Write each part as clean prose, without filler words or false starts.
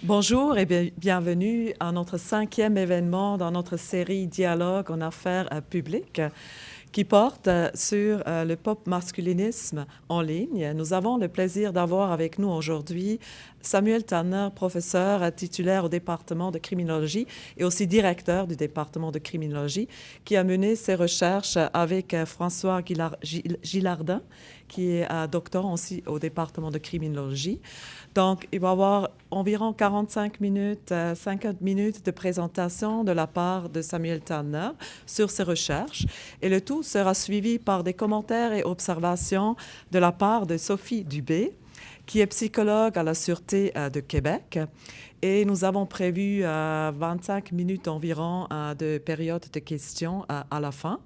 Bonjour et bienvenue à notre 5e événement dans notre série Dialogue en affaires publiques qui porte sur le pop masculinisme en ligne. Nous avons le plaisir d'avoir avec nous aujourd'hui Samuel Tanner, professeur titulaire au département de criminologie et aussi directeur du département de criminologie, qui a mené ses recherches avec François Gilardin, qui est doctorant aussi au département de criminologie. Donc, il va y avoir environ 45 minutes, 50 minutes de présentation de la part de Samuel Tanner sur ses recherches. Et le tout sera suivi par des commentaires et observations de la part de Sophie Dubé, qui est psychologue à la Sûreté de Québec. Et nous avons prévu 25 minutes environ de période de questions à la fin.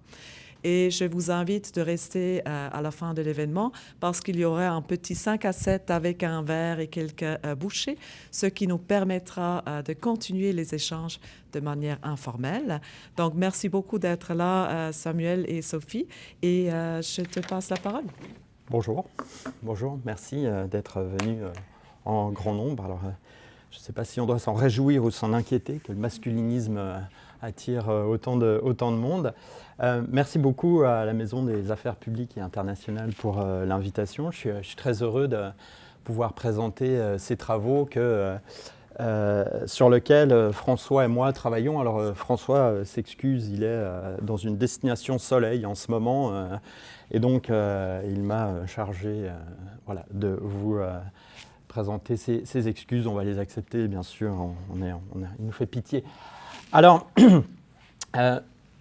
Et je vous invite de rester à la fin de l'événement parce qu'il y aura un petit 5 à 7 avec un verre et quelques bouchées, ce qui nous permettra de continuer les échanges de manière informelle. Donc, merci beaucoup d'être là, Samuel et Sophie, et je te passe la parole. Bonjour, merci d'être venu en grand nombre. Alors, je ne sais pas si on doit s'en réjouir ou s'en inquiéter que le masculinisme attire autant de monde. Merci beaucoup à la Maison des Affaires publiques et internationales pour l'invitation. Je suis très heureux de pouvoir présenter ces travaux sur lesquels François et moi travaillons. Alors François s'excuse, il est dans une destination soleil en ce moment et donc il m'a chargé de vous présenter ses excuses. On va les accepter bien sûr, il nous fait pitié. Alors,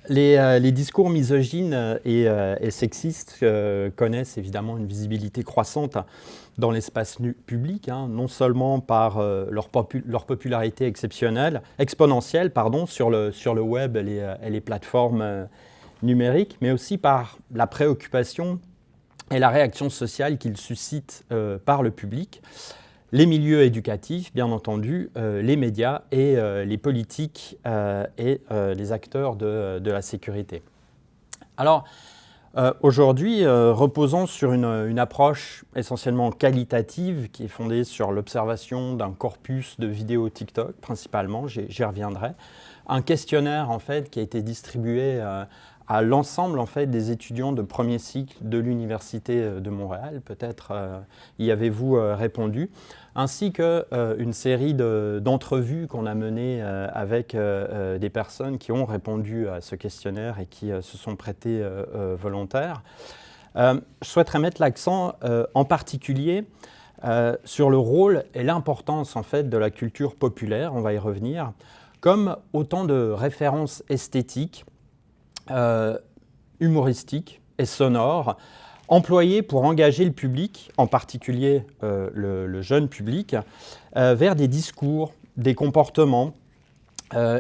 les discours misogynes et sexistes connaissent évidemment une visibilité croissante dans l'espace public, non seulement par leur popularité exponentielle sur le web et les plateformes numériques, mais aussi par la préoccupation et la réaction sociale qu'ils suscitent par le public. Les milieux éducatifs, bien entendu, les médias et les politiques et les acteurs de la sécurité. Alors, aujourd'hui, reposant sur une approche essentiellement qualitative qui est fondée sur l'observation d'un corpus de vidéos TikTok, principalement, j'y reviendrai, un questionnaire en fait, qui a été distribué à l'ensemble en fait, des étudiants de premier cycle de l'Université de Montréal, peut-être y avez-vous répondu, ainsi qu'une série d'entrevues qu'on a menées avec des personnes qui ont répondu à ce questionnaire et qui se sont prêtées volontaires. Je souhaiterais mettre l'accent en particulier sur le rôle et l'importance en fait, de la culture populaire, on va y revenir, comme autant de références esthétiques, humoristiques et sonores, employés pour engager le public, en particulier le jeune public, vers des discours, des comportements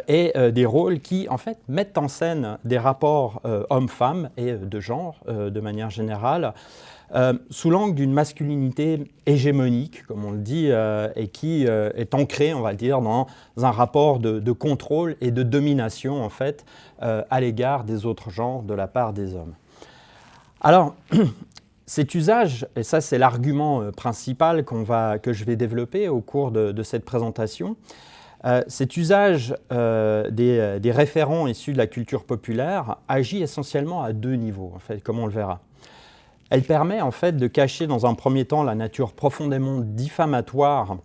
et des rôles qui, en fait, mettent en scène des rapports hommes-femmes et de genre, de manière générale, sous l'angle d'une masculinité hégémonique, comme on le dit, et qui est ancrée, on va dire, dans un rapport de contrôle et de domination, en fait, à l'égard des autres genres de la part des hommes. Alors, cet usage, et ça c'est l'argument principal que je vais développer au cours de cette présentation, cet usage des référents issus de la culture populaire agit essentiellement à deux niveaux, en fait, comme on le verra. Elle permet en fait de cacher dans un premier temps la nature profondément diffamatoire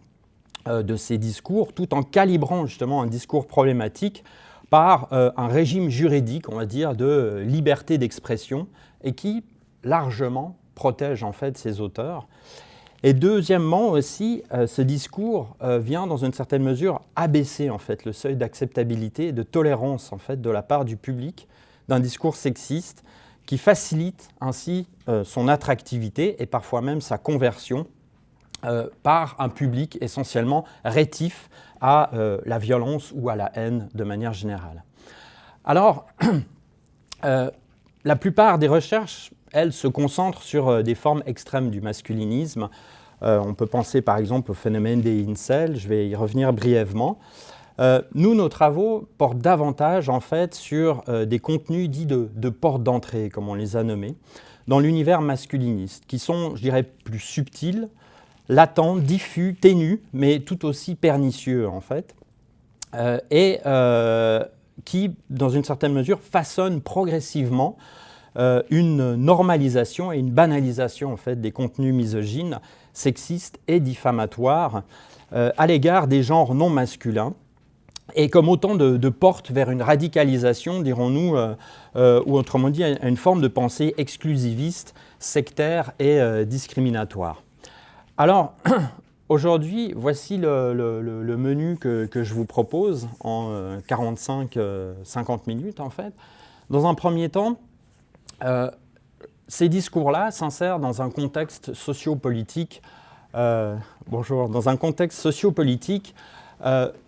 de ces discours, tout en calibrant justement un discours problématique par un régime juridique, on va dire, de liberté d'expression et qui largement protège en fait ces auteurs. Et deuxièmement aussi, ce discours vient dans une certaine mesure abaisser en fait le seuil d'acceptabilité et de tolérance en fait de la part du public d'un discours sexiste qui facilite ainsi son attractivité et parfois même sa conversion par un public essentiellement rétif à la violence ou à la haine de manière générale. Alors, la plupart des recherches, elles, se concentrent sur des formes extrêmes du masculinisme. On peut penser par exemple au phénomène des incels, je vais y revenir brièvement. Nos travaux portent davantage en fait sur des contenus dits de portes d'entrée, comme on les a nommés, dans l'univers masculiniste, qui sont, je dirais, plus subtils, latent, diffus, ténu, mais tout aussi pernicieux en fait, et qui, dans une certaine mesure, façonne progressivement une normalisation et une banalisation en fait, des contenus misogynes, sexistes et diffamatoires à l'égard des genres non masculins, et comme autant de portes vers une radicalisation, dirons-nous, ou autrement dit, à une forme de pensée exclusiviste, sectaire et discriminatoire. Alors, aujourd'hui, voici le menu que je vous propose en 45-50 minutes, en fait. Dans un premier temps, ces discours-là s'insèrent dans un contexte sociopolitique, dans un contexte sociopolitique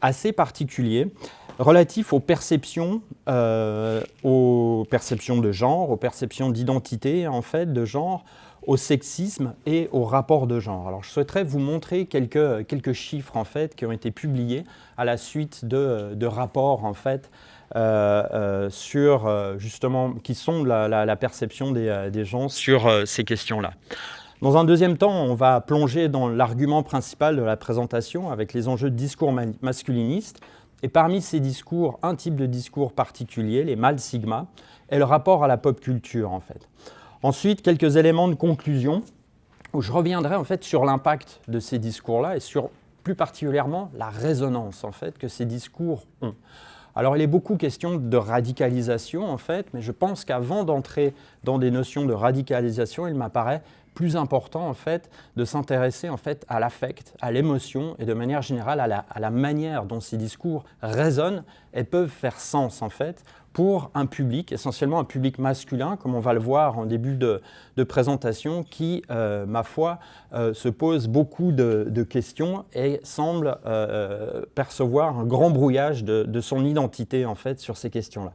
assez particulier, relatif aux perceptions de genre, aux perceptions d'identité, en fait, de genre, au sexisme et au rapport de genre. Alors, je souhaiterais vous montrer quelques chiffres, en fait, qui ont été publiés à la suite de rapports, en fait, justement, qui sont la perception des gens sur ces questions-là. Dans un deuxième temps, on va plonger dans l'argument principal de la présentation avec les enjeux de discours masculinistes. Et parmi ces discours, un type de discours particulier, les mâles sigma, est le rapport à la pop culture, en fait. Ensuite, quelques éléments de conclusion où je reviendrai en fait sur l'impact de ces discours-là et sur plus particulièrement la résonance en fait que ces discours ont. Alors, il est beaucoup question de radicalisation, en fait, mais je pense qu'avant d'entrer dans des notions de radicalisation, il m'apparaît plus important, en fait, de s'intéresser, en fait, à l'affect, à l'émotion et de manière générale à la manière dont ces discours résonnent et peuvent faire sens, en fait, pour un public, essentiellement un public masculin, comme on va le voir en début de présentation, qui, ma foi, se pose beaucoup de questions et semble percevoir un grand brouillage de son identité, en fait, sur ces questions-là.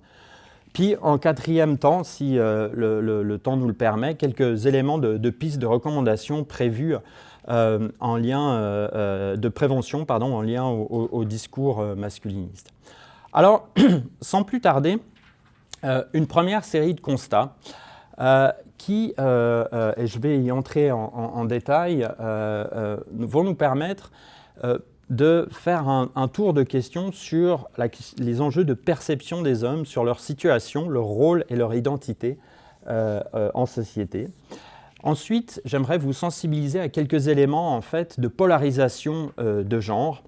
Puis, en quatrième temps, si le temps nous le permet, quelques éléments de pistes de recommandations prévues en lien de prévention, en lien au discours masculiniste. Alors, sans plus tarder, une première série de constats qui, et je vais y entrer en détail, vont nous permettre de faire un tour de questions sur les enjeux de perception des hommes, sur leur situation, leur rôle et leur identité en société. Ensuite, j'aimerais vous sensibiliser à quelques éléments en fait, de polarisation de genre,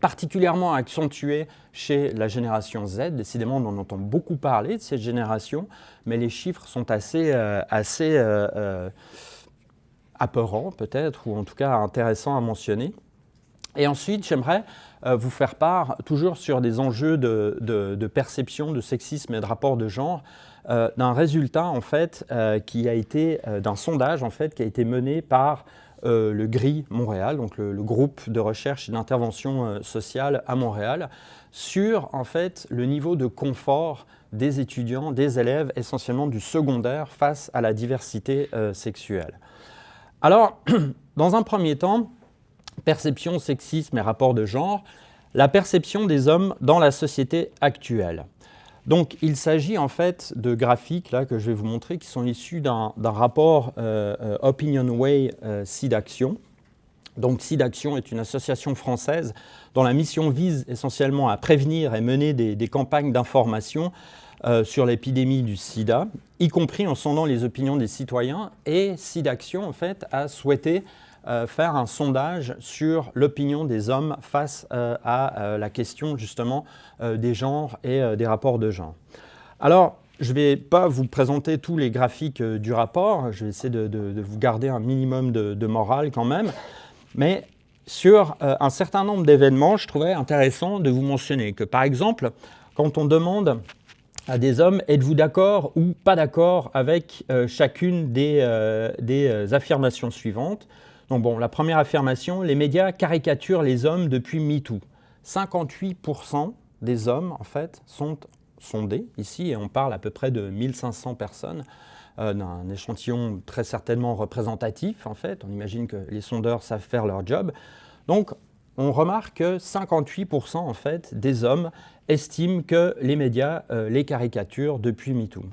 particulièrement accentués chez la génération Z. Décidément, on en entend beaucoup parler de cette génération, mais les chiffres sont assez apeurants peut-être, ou en tout cas intéressants à mentionner. Et ensuite, j'aimerais vous faire part, toujours sur des enjeux de perception, de sexisme et de rapport de genre, d'un résultat en fait, qui a été d'un sondage en fait, qui a été mené par le GRI Montréal, donc le groupe de recherche et d'intervention sociale à Montréal, sur en fait, le niveau de confort des étudiants, des élèves, essentiellement du secondaire, face à la diversité sexuelle. Alors, dans un premier temps, perception, sexisme et rapport de genre, la perception des hommes dans la société actuelle. Donc, il s'agit en fait de graphiques là, que je vais vous montrer qui sont issus d'un rapport OpinionWay SIDAction. Donc, SIDAction est une association française dont la mission vise essentiellement à prévenir et mener des campagnes d'information sur l'épidémie du sida, y compris en sondant les opinions des citoyens. Et SIDAction, en fait, a souhaité faire un sondage sur l'opinion des hommes face à la question justement des genres et des rapports de genre. Alors, je ne vais pas vous présenter tous les graphiques du rapport, je vais essayer de vous garder un minimum de morale quand même, mais sur un certain nombre d'événements, je trouvais intéressant de vous mentionner que par exemple, quand on demande à des hommes, êtes-vous d'accord ou pas d'accord avec chacune des affirmations suivantes? Donc bon, la première affirmation, les médias caricaturent les hommes depuis MeToo. 58% des hommes, en fait, sont sondés ici, et on parle à peu près de 1500 personnes, d'un échantillon très certainement représentatif, en fait. On imagine que les sondeurs savent faire leur job. Donc, on remarque que 58% en fait, des hommes estiment que les médias les caricaturent depuis MeToo.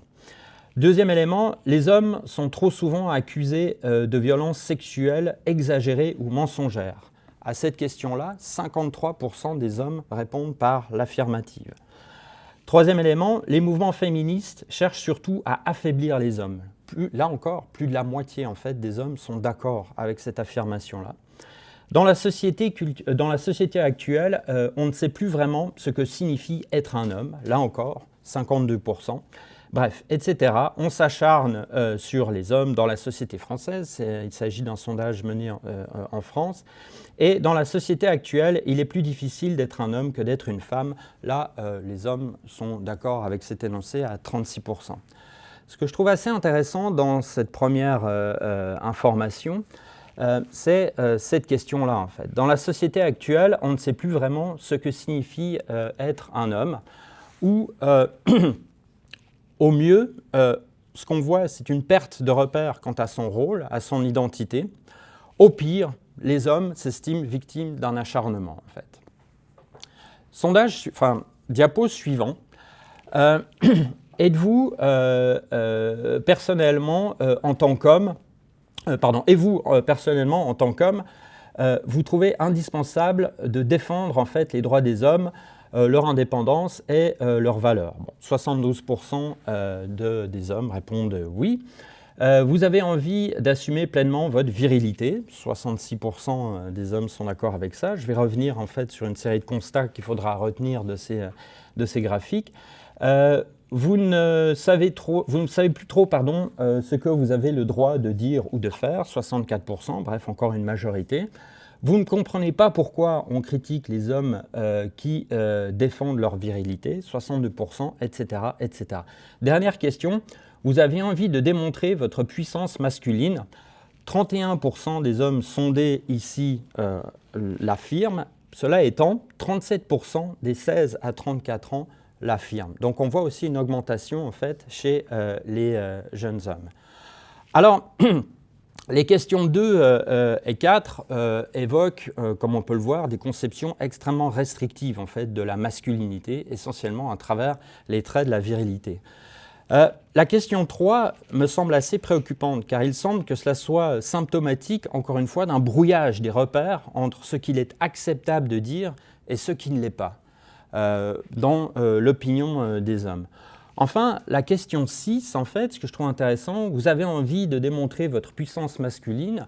Deuxième élément, les hommes sont trop souvent accusés de violences sexuelles exagérées ou mensongères. À cette question-là, 53% des hommes répondent par l'affirmative. Troisième élément, les mouvements féministes cherchent surtout à affaiblir les hommes. Là encore, plus de la moitié en fait, des hommes sont d'accord avec cette affirmation-là. Dans la société actuelle, on ne sait plus vraiment ce que signifie être un homme. Là encore, 52%. Bref, etc. On s'acharne sur les hommes dans la société française. Il s'agit d'un sondage mené en France. Et dans la société actuelle, il est plus difficile d'être un homme que d'être une femme. Là, les hommes sont d'accord avec cet énoncé à 36%. Ce que je trouve assez intéressant dans cette première information, c'est cette question-là, en fait. Dans la société actuelle, on ne sait plus vraiment ce que signifie être un homme, ou au mieux, ce qu'on voit, c'est une perte de repère quant à son rôle, à son identité. Au pire, les hommes s'estiment victimes d'un acharnement, en fait. Diapo suivant. Êtes-vous personnellement en tant qu'homme, vous trouvez indispensable de défendre en fait les droits des hommes, leur indépendance et leurs valeurs. 72% des hommes répondent oui. Vous avez envie d'assumer pleinement votre virilité. 66% des hommes sont d'accord avec ça. Je vais revenir en fait sur une série de constats qu'il faudra retenir de ces graphiques. Vous ne savez plus trop ce que vous avez le droit de dire ou de faire, 64%, bref, encore une majorité. Vous ne comprenez pas pourquoi on critique les hommes qui défendent leur virilité, 62%, etc., etc. Dernière question, vous avez envie de démontrer votre puissance masculine. 31% des hommes sondés ici l'affirment. Cela étant, 37% des 16 à 34 ans l'affirment. Donc on voit aussi une augmentation en fait chez les jeunes hommes. Alors, les questions 2 et 4 évoquent, comme on peut le voir, des conceptions extrêmement restrictives en fait, de la masculinité, essentiellement à travers les traits de la virilité. La question 3 me semble assez préoccupante, car il semble que cela soit symptomatique, encore une fois, d'un brouillage des repères entre ce qu'il est acceptable de dire et ce qui ne l'est pas dans l'opinion des hommes. Enfin, la question 6, en fait, ce que je trouve intéressant, vous avez envie de démontrer votre puissance masculine.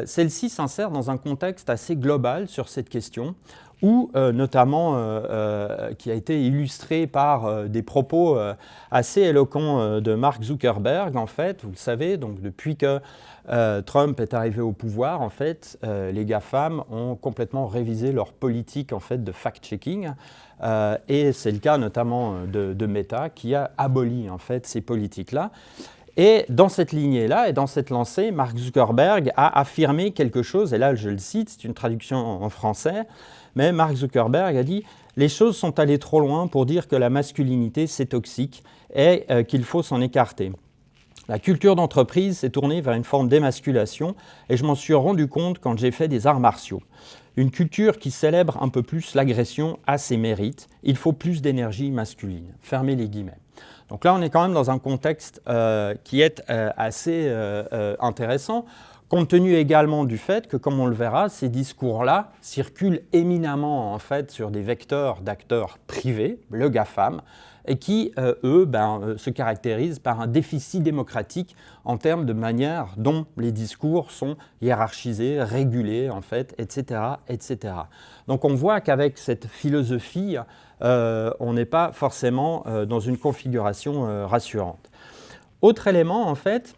Celle-ci s'insère dans un contexte assez global sur cette question, où notamment, qui a été illustré par des propos assez éloquents de Mark Zuckerberg, en fait, vous le savez, donc depuis que Trump est arrivé au pouvoir, en fait, les GAFAM ont complètement révisé leur politique en fait, de fact-checking, et c'est le cas notamment de Meta, qui a aboli en fait, ces politiques-là. Et dans cette lignée-là et dans cette lancée, Mark Zuckerberg a affirmé quelque chose, et là je le cite, c'est une traduction en français, mais Mark Zuckerberg a dit « Les choses sont allées trop loin pour dire que la masculinité c'est toxique et qu'il faut s'en écarter. La culture d'entreprise s'est tournée vers une forme d'émasculation et je m'en suis rendu compte quand j'ai fait des arts martiaux. Une culture qui célèbre un peu plus l'agression a ses mérites. Il faut plus d'énergie masculine. » Fermez les guillemets. Donc là, on est quand même dans un contexte qui est assez intéressant, compte tenu également du fait que, comme on le verra, ces discours-là circulent éminemment en fait, sur des vecteurs d'acteurs privés, le GAFAM, et qui, se caractérisent par un déficit démocratique en termes de manière dont les discours sont hiérarchisés, régulés, en fait, etc., etc. Donc on voit qu'avec cette philosophie, on n'est pas forcément dans une configuration rassurante. Autre élément, en fait,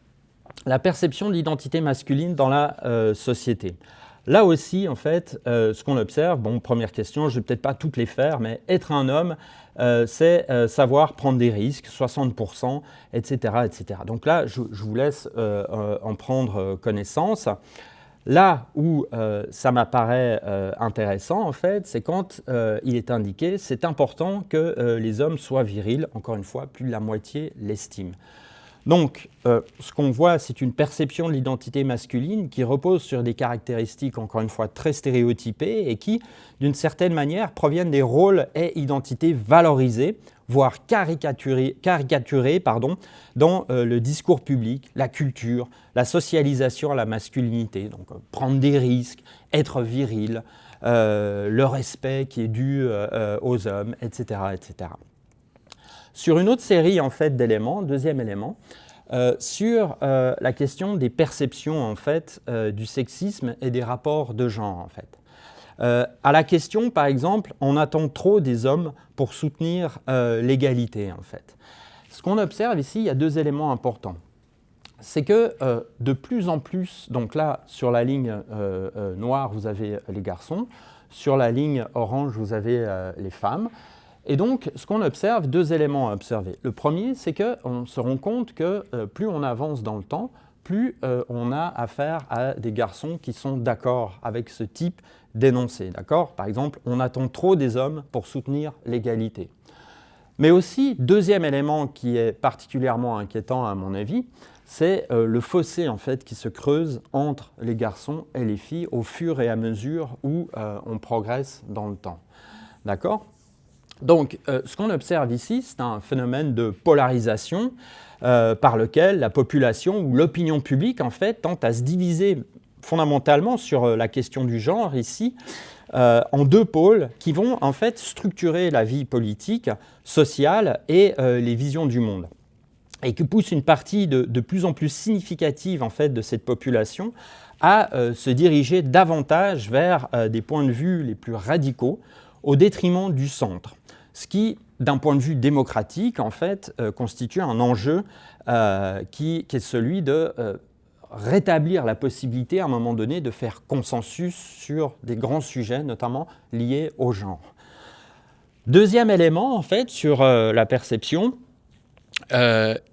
la perception de l'identité masculine dans la société. Là aussi, en fait, ce qu'on observe, première question, je ne vais peut-être pas toutes les faire, mais être un homme, c'est savoir prendre des risques, 60%, etc., etc. Donc là, je vous laisse en prendre connaissance. Là où ça m'apparaît intéressant, en fait, c'est quand il est indiqué, c'est important que les hommes soient virils, encore une fois, plus de la moitié l'estiment. Donc, ce qu'on voit, c'est une perception de l'identité masculine qui repose sur des caractéristiques, encore une fois, très stéréotypées et qui, d'une certaine manière, proviennent des rôles et identités valorisés, voire caricaturés dans le discours public, la culture, la socialisation à la masculinité, donc prendre des risques, être viril, le respect qui est dû aux hommes, etc., etc. Sur une autre série en fait, d'éléments, deuxième élément, sur la question des perceptions en fait, du sexisme et des rapports de genre. En fait. À la question, par exemple, on attend trop des hommes pour soutenir l'égalité. En fait. Ce qu'on observe ici, il y a deux éléments importants. C'est que de plus en plus, donc là, sur la ligne noire, vous avez les garçons, sur la ligne orange, vous avez les femmes. Et donc, ce qu'on observe, deux éléments à observer. Le premier, c'est qu'on se rend compte que plus on avance dans le temps, plus on a affaire à des garçons qui sont d'accord avec ce type d'énoncé. D'accord ? Par exemple, on attend trop des hommes pour soutenir l'égalité. Mais aussi, deuxième élément qui est particulièrement inquiétant à mon avis, c'est le fossé en fait, qui se creuse entre les garçons et les filles au fur et à mesure où on progresse dans le temps. D'accord ? Donc, ce qu'on observe ici, c'est un phénomène de polarisation par lequel la population ou l'opinion publique, en fait, tente à se diviser fondamentalement sur la question du genre, ici, en deux pôles qui vont, en fait, structurer la vie politique, sociale et les visions du monde. Et qui poussent une partie de plus en plus significative, en fait, de cette population à se diriger davantage vers des points de vue les plus radicaux au détriment du centre. Ce qui, d'un point de vue démocratique, en fait, constitue un enjeu qui est celui de rétablir la possibilité, à un moment donné, de faire consensus sur des grands sujets, notamment liés au genre. Deuxième élément, en fait, sur la perception,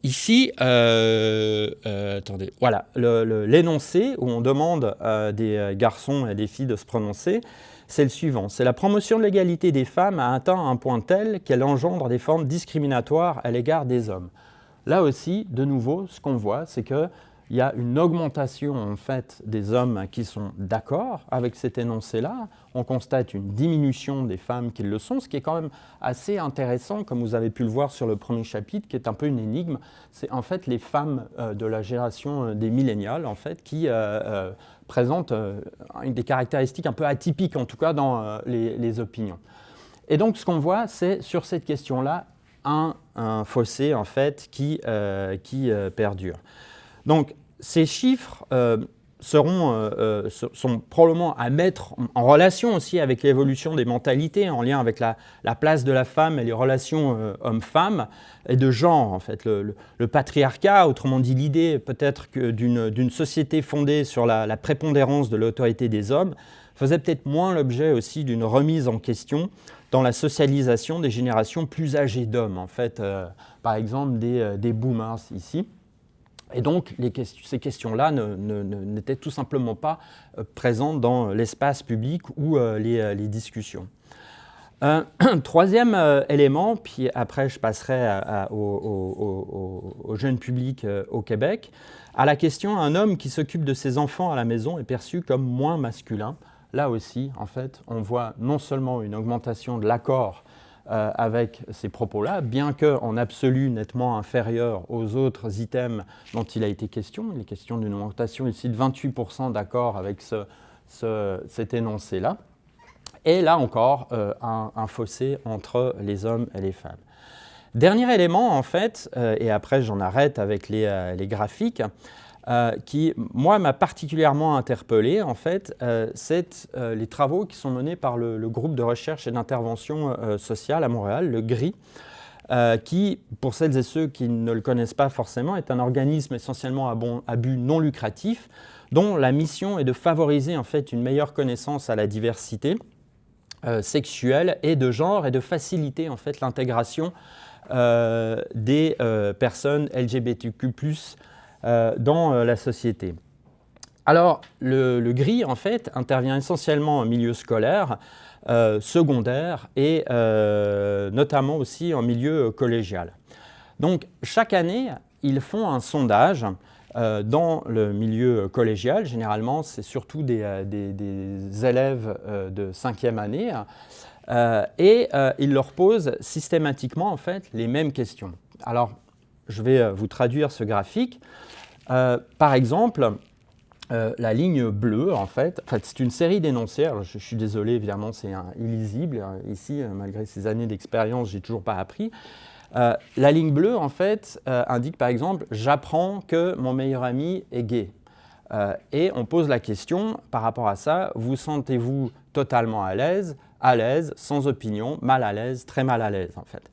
ici, attendez, voilà, l'énoncé où on demande à des garçons et des filles de se prononcer, c'est le suivant. C'est la promotion de l'égalité des femmes a atteint un point tel qu'elle engendre des formes discriminatoires à l'égard des hommes. Là aussi, de nouveau, ce qu'on voit, c'est qu'il y a une augmentation en fait, des hommes qui sont d'accord avec cet énoncé-là. On constate une diminution des femmes qui le sont, ce qui est quand même assez intéressant, comme vous avez pu le voir sur le premier chapitre, qui est un peu une énigme. C'est en fait les femmes de la génération des millénials, en fait, qui présentent des caractéristiques un peu atypiques, en tout cas dans les opinions. Et donc, ce qu'on voit, c'est sur cette question-là, un fossé, en fait, qui perdure. Donc, ces chiffres sont probablement à mettre en relation aussi avec l'évolution des mentalités, en lien avec la place de la femme et les relations hommes-femmes et de genre, en fait. Le patriarcat, autrement dit l'idée peut-être d'une société fondée sur la prépondérance de l'autorité des hommes, faisait peut-être moins l'objet aussi d'une remise en question dans la socialisation des générations plus âgées d'hommes, en fait, par exemple des boomers ici. Et donc, ces questions-là n'étaient tout simplement pas présentes dans l'espace public ou les discussions. Troisième élément, puis après je passerai au jeune public au Québec, à la question, un homme qui s'occupe de ses enfants à la maison est perçu comme moins masculin. Là aussi, en fait, on voit non seulement une augmentation de l'accord avec ces propos-là, bien qu'en absolu nettement inférieur aux autres items dont il a été question. Il est question d'une augmentation ici de 28% d'accord avec cet énoncé-là. Et là encore, un fossé entre les hommes et les femmes. Dernier élément, en fait, et après j'en arrête avec les graphiques, qui, moi, m'a particulièrement interpellé, en fait, c'est les travaux qui sont menés par le groupe de recherche et d'intervention sociale à Montréal, le GRI, qui, pour celles et ceux qui ne le connaissent pas forcément, est un organisme essentiellement à but non lucratif, dont la mission est de favoriser, en fait, une meilleure connaissance à la diversité sexuelle et de genre, et de faciliter, en fait, l'intégration des personnes LGBTQ+, dans la société. Alors, le GRI, en fait, intervient essentiellement en milieu scolaire, secondaire et notamment aussi en milieu collégial. Donc, chaque année, ils font un sondage dans le milieu collégial. Généralement, c'est surtout des élèves de 5e année. Et il leur pose systématiquement en fait, les mêmes questions. Alors, je vais vous traduire ce graphique. Par exemple, la ligne bleue, en fait c'est une série d'énoncés. Alors, je suis désolé, évidemment, c'est illisible. Ici, malgré ces années d'expérience, je n'ai toujours pas appris. La ligne bleue, en fait, indique par exemple « J'apprends que mon meilleur ami est gay ». Et on pose la question par rapport à ça, vous sentez-vous totalement à l'aise, sans opinion, mal à l'aise, très mal à l'aise en fait.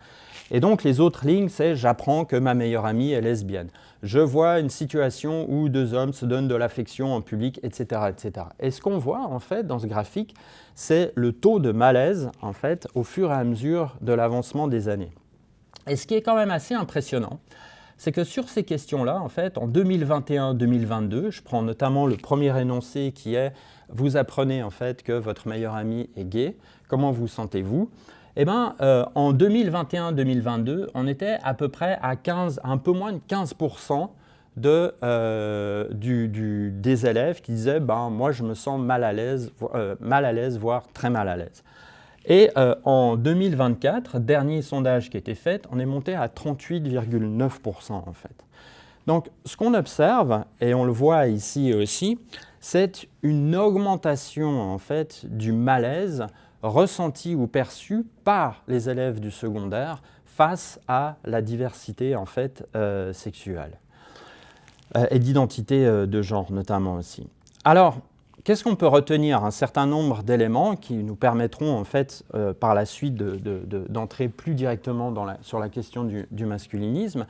Et donc les autres lignes, c'est « J'apprends que ma meilleure amie est lesbienne ». Je vois une situation où deux hommes se donnent de l'affection en public, etc., etc. Et ce qu'on voit en fait dans ce graphique, c'est le taux de malaise en fait au fur et à mesure de l'avancement des années. Et ce qui est quand même assez impressionnant, c'est que sur ces questions-là, en fait, en 2021-2022, je prends notamment le premier énoncé qui est « Vous apprenez en fait que votre meilleur ami est gay, comment vous sentez-vous ?» Eh bien, en 2021-2022, on était à peu près à un peu moins de 15% des élèves qui disaient « Moi, je me sens mal à l'aise, voire très mal à l'aise ». Et en 2024, dernier sondage qui a été fait, on est monté à 38,9% en fait. Donc ce qu'on observe, et on le voit ici aussi, c'est une augmentation en fait du malaise ressenti ou perçu par les élèves du secondaire face à la diversité en fait sexuelle et d'identité de genre notamment aussi. Alors, qu'est-ce qu'on peut retenir? Un certain nombre d'éléments qui nous permettront en fait par la suite d'entrer plus directement sur la question du masculinisme.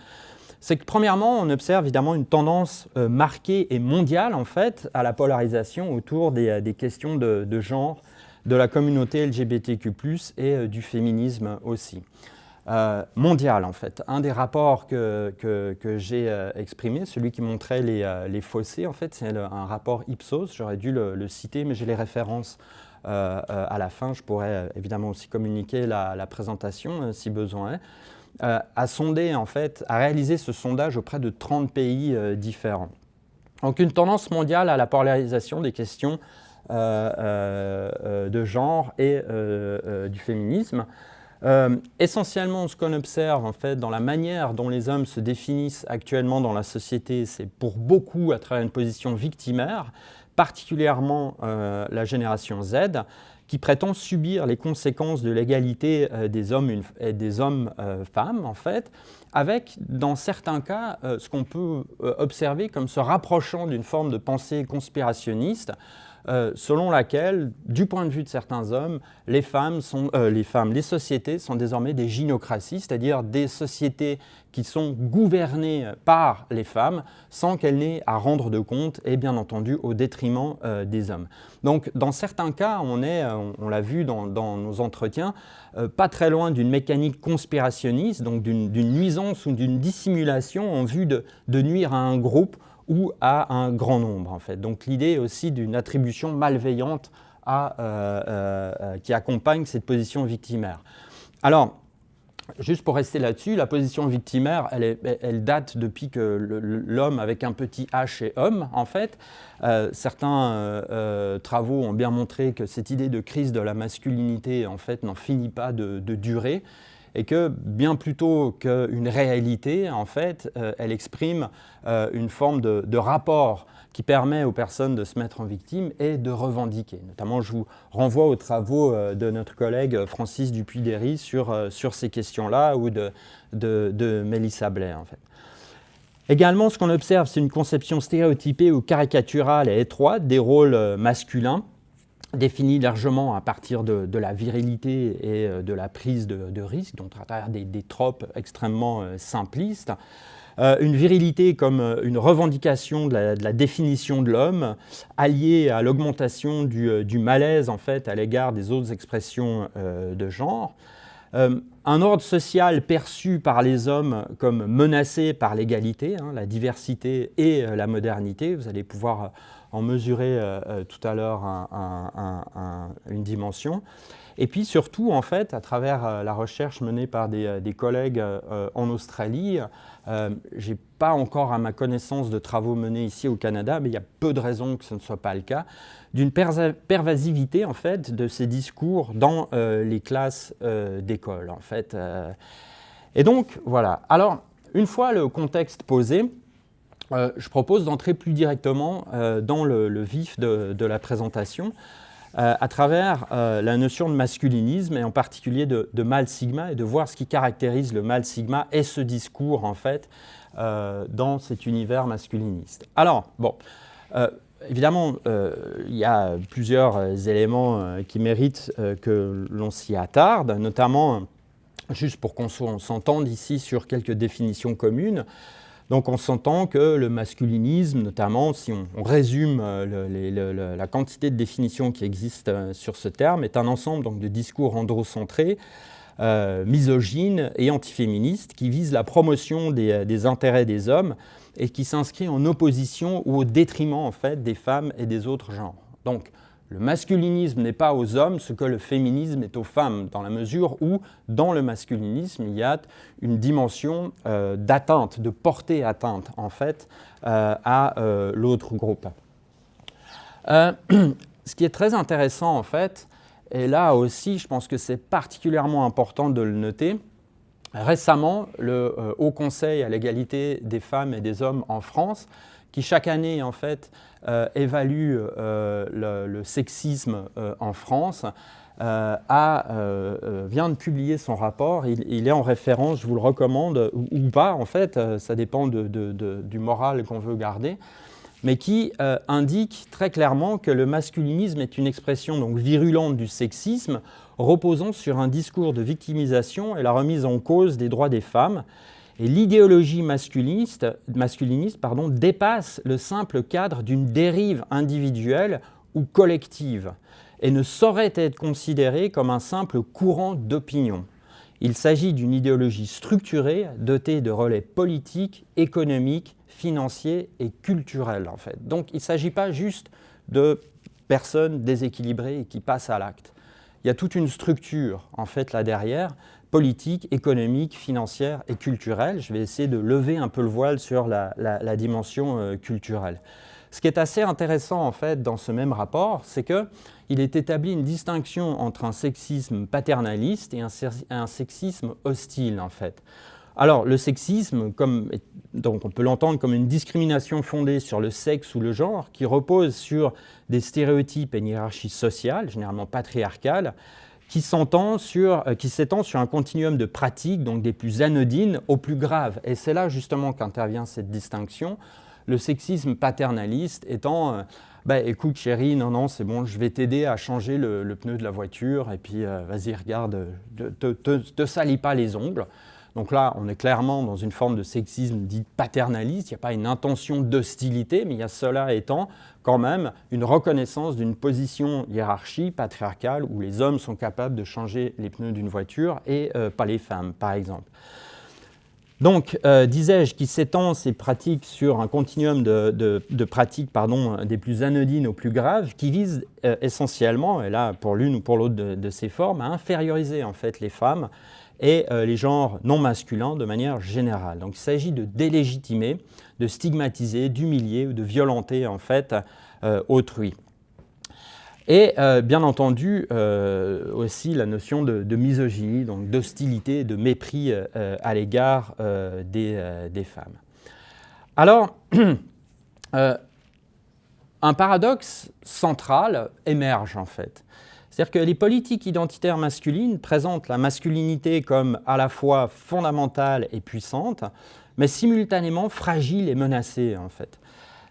C'est que premièrement, on observe évidemment une tendance marquée et mondiale en fait à la polarisation autour des questions de genre, de la communauté LGBTQ+, et du féminisme aussi. Mondial en fait. Un des rapports que j'ai exprimé, celui qui montrait les fossés, en fait, c'est un rapport Ipsos, j'aurais dû le citer, mais j'ai les références à la fin, je pourrais évidemment aussi communiquer la présentation si besoin est, a sondé en fait, a réalisé ce sondage auprès de 30 pays différents. Donc une tendance mondiale à la polarisation des questions de genre et du féminisme. Essentiellement, ce qu'on observe en fait, dans la manière dont les hommes se définissent actuellement dans la société, c'est pour beaucoup à travers une position victimaire, particulièrement la génération Z, qui prétend subir les conséquences de l'égalité des hommes et des hommes-femmes, en fait, avec, dans certains cas, ce qu'on peut observer comme se rapprochant d'une forme de pensée conspirationniste, selon laquelle, du point de vue de certains hommes, les sociétés sont désormais des gynocraties, c'est-à-dire des sociétés qui sont gouvernées par les femmes sans qu'elles n'aient à rendre de compte et bien entendu au détriment des hommes. Donc dans certains cas, on l'a vu dans nos entretiens, pas très loin d'une mécanique conspirationniste, donc d'une nuisance ou d'une dissimulation en vue de nuire à un groupe ou à un grand nombre, en fait. Donc l'idée aussi d'une attribution malveillante qui accompagne cette position victimaire. Alors, juste pour rester là-dessus, la position victimaire, elle date depuis que l'homme avec un petit h est homme, en fait. Certains travaux ont bien montré que cette idée de crise de la masculinité, en fait, n'en finit pas de durer, et que bien plutôt qu'une réalité, en fait, elle exprime une forme de rapport qui permet aux personnes de se mettre en victime et de revendiquer. Notamment, je vous renvoie aux travaux de notre collègue Francis Dupuy-Derry sur ces questions-là ou de Mélissa Blais, en fait. Également, ce qu'on observe, c'est une conception stéréotypée ou caricaturale et étroite des rôles masculins, définis largement à partir de la virilité et de la prise de risque, donc à travers des tropes extrêmement simplistes. Une virilité comme une revendication de la définition de l'homme, alliée à l'augmentation du malaise en fait, à l'égard des autres expressions de genre. Un ordre social perçu par les hommes comme menacé par l'égalité, la diversité et la modernité. Vous allez pouvoir en mesurer tout à l'heure une dimension. Et puis surtout, en fait, à travers la recherche menée par des collègues en Australie, je n'ai pas encore à ma connaissance de travaux menés ici au Canada, mais il y a peu de raisons que ce ne soit pas le cas, d'une pervasivité en fait, de ces discours dans les classes d'école. En fait. Et donc, voilà. Alors, une fois le contexte posé, je propose d'entrer plus directement dans le vif de la présentation, à travers la notion de masculinisme et en particulier de mâle sigma et de voir ce qui caractérise le mâle sigma et ce discours en fait dans cet univers masculiniste. Alors, bon, évidemment, il y a plusieurs éléments qui méritent que l'on s'y attarde, notamment, juste pour qu'on s'entende ici sur quelques définitions communes. Donc on s'entend que le masculinisme, notamment si on résume la quantité de définitions qui existent sur ce terme, est un ensemble donc, de discours androcentrés, misogynes et antiféministes qui visent la promotion des intérêts des hommes et qui s'inscrit en opposition ou au détriment en fait, des femmes et des autres genres. Donc le masculinisme n'est pas aux hommes ce que le féminisme est aux femmes, dans la mesure où, dans le masculinisme, il y a une dimension d'atteinte, de porter atteinte, en fait, à l'autre groupe. Ce qui est très intéressant, en fait, et là aussi, je pense que c'est particulièrement important de le noter, récemment, le Haut Conseil à l'égalité des femmes et des hommes en France, qui chaque année, en fait, évalue le sexisme en France, vient de publier son rapport. Il est en référence, je vous le recommande, ou pas, en fait, ça dépend du moral qu'on veut garder, mais qui indique très clairement que le masculinisme est une expression donc, virulente du sexisme, reposant sur un discours de victimisation et la remise en cause des droits des femmes. Et l'idéologie masculiniste dépasse le simple cadre d'une dérive individuelle ou collective et ne saurait être considérée comme un simple courant d'opinion. Il s'agit d'une idéologie structurée, dotée de relais politiques, économiques, financiers et culturels. En fait. Donc il ne s'agit pas juste de personnes déséquilibrées et qui passent à l'acte. Il y a toute une structure en fait, là derrière, politique, économique, financière et culturelle. Je vais essayer de lever un peu le voile sur la dimension culturelle. Ce qui est assez intéressant en fait, dans ce même rapport, c'est qu'il est établi une distinction entre un sexisme paternaliste et un sexisme hostile. En fait. Alors, le sexisme, donc on peut l'entendre comme une discrimination fondée sur le sexe ou le genre, qui repose sur des stéréotypes et une hiérarchie sociale, généralement patriarcale, qui s'étend sur un continuum de pratiques, donc des plus anodines aux plus graves. Et c'est là justement qu'intervient cette distinction. Le sexisme paternaliste étant écoute chérie, non, c'est bon, je vais t'aider à changer le pneu de la voiture, et puis vas-y, regarde, te salis pas les ongles. Donc là, on est clairement dans une forme de sexisme dit paternaliste. Il n'y a pas une intention d'hostilité, mais il y a cela étant quand même une reconnaissance d'une position hiérarchie patriarcale où les hommes sont capables de changer les pneus d'une voiture et pas les femmes, par exemple. Donc, disais-je, qui s'étend ces pratiques sur un continuum de pratiques des plus anodines aux plus graves, qui visent essentiellement, et là pour l'une ou pour l'autre de ces formes, à inférioriser en fait les femmes et les genres non masculins de manière générale. Donc il s'agit de délégitimer, de stigmatiser, d'humilier ou de violenter en fait autrui. Et bien entendu aussi la notion de misogynie, donc d'hostilité, de mépris à l'égard des femmes. Alors, un paradoxe central émerge en fait. C'est-à-dire que les politiques identitaires masculines présentent la masculinité comme à la fois fondamentale et puissante, mais simultanément fragile et menacée en fait.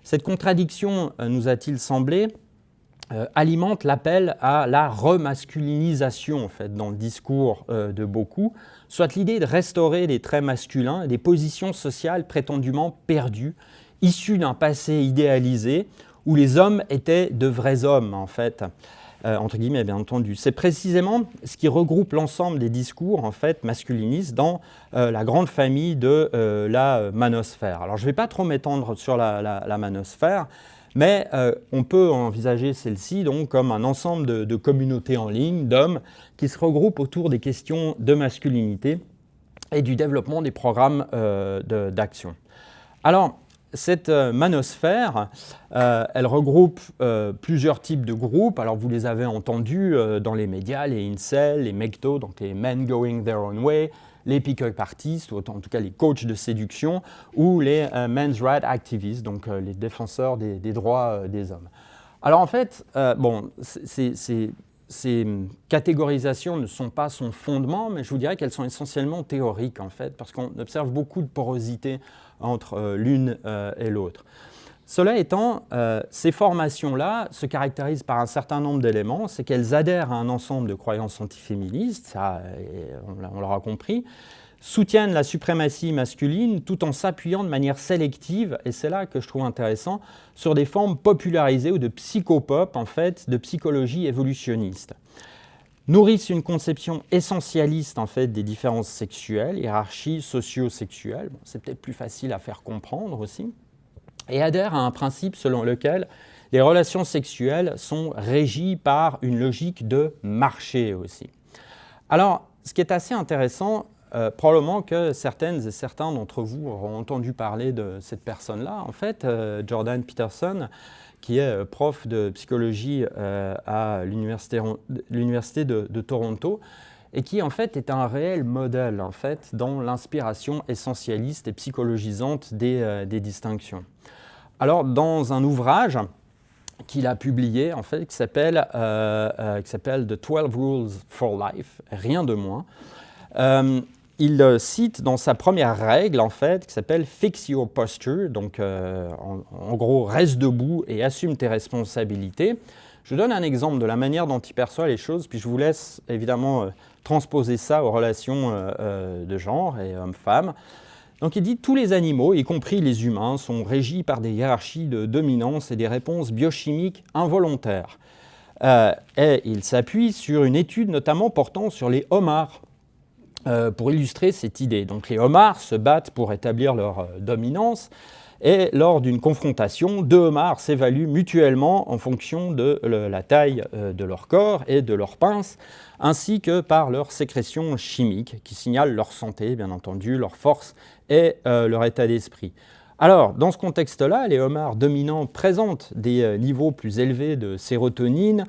Cette contradiction, nous a-t-il semblé, alimente l'appel à la remasculinisation en fait, dans le discours de beaucoup, soit l'idée de restaurer les traits masculins et des positions sociales prétendument perdues, issues d'un passé idéalisé où les hommes étaient de vrais hommes en fait. Entre guillemets, bien entendu. C'est précisément ce qui regroupe l'ensemble des discours en fait, masculinistes dans la grande famille de la manosphère. Alors, je ne vais pas trop m'étendre sur la manosphère, Mais on peut envisager celle-ci donc comme un ensemble de communautés en ligne d'hommes qui se regroupent autour des questions de masculinité et du développement des programmes d'action. Alors, cette manosphère, elle regroupe plusieurs types de groupes. Alors, vous les avez entendus dans les médias, les incels, les MGTOW, donc les men going their own way, les pick-up artistes, ou en tout cas les coachs de séduction, ou les men's rights activists, donc les défenseurs des droits des hommes. Alors, en fait, ces catégorisations ne sont pas son fondement, mais je vous dirais qu'elles sont essentiellement théoriques, en fait, parce qu'on observe beaucoup de porosité entre l'une et l'autre. Cela étant, ces formations-là se caractérisent par un certain nombre d'éléments, c'est qu'elles adhèrent à un ensemble de croyances antiféministes, ça, on l'aura compris, soutiennent la suprématie masculine tout en s'appuyant de manière sélective, et c'est là que je trouve intéressant, sur des formes popularisées ou de psychopop, en fait, de psychologie évolutionniste. Nourrissent une conception essentialiste en fait, des différences sexuelles, hiérarchies socio-sexuelles, bon, c'est peut-être plus facile à faire comprendre aussi, et adhèrent à un principe selon lequel les relations sexuelles sont régies par une logique de marché aussi. Alors, ce qui est assez intéressant, probablement que certaines et certains d'entre vous auront entendu parler de cette personne-là, en fait, Jordan Peterson, qui est prof de psychologie à l'université de Toronto, et qui en fait est un réel modèle en fait, dans l'inspiration essentialiste et psychologisante des distinctions. Alors, dans un ouvrage qu'il a publié, en fait, qui s'appelle The 12 Rules for Life, rien de moins, il cite dans sa première règle, en fait, qui s'appelle « Fix your posture », donc en gros, reste debout et assume tes responsabilités. Je donne un exemple de la manière dont il perçoit les choses, puis je vous laisse évidemment transposer ça aux relations de genre et hommes-femmes. Donc il dit « Tous les animaux, y compris les humains, sont régis par des hiérarchies de dominance et des réponses biochimiques involontaires. » Et il s'appuie sur une étude notamment portant sur les homards, pour illustrer cette idée. Donc les homards se battent pour établir leur dominance et lors d'une confrontation, deux homards s'évaluent mutuellement en fonction de la taille de leur corps et de leurs pinces, ainsi que par leurs sécrétions chimiques qui signalent leur santé, bien entendu, leur force et leur état d'esprit. Alors, dans ce contexte-là, les homards dominants présentent des niveaux plus élevés de sérotonine,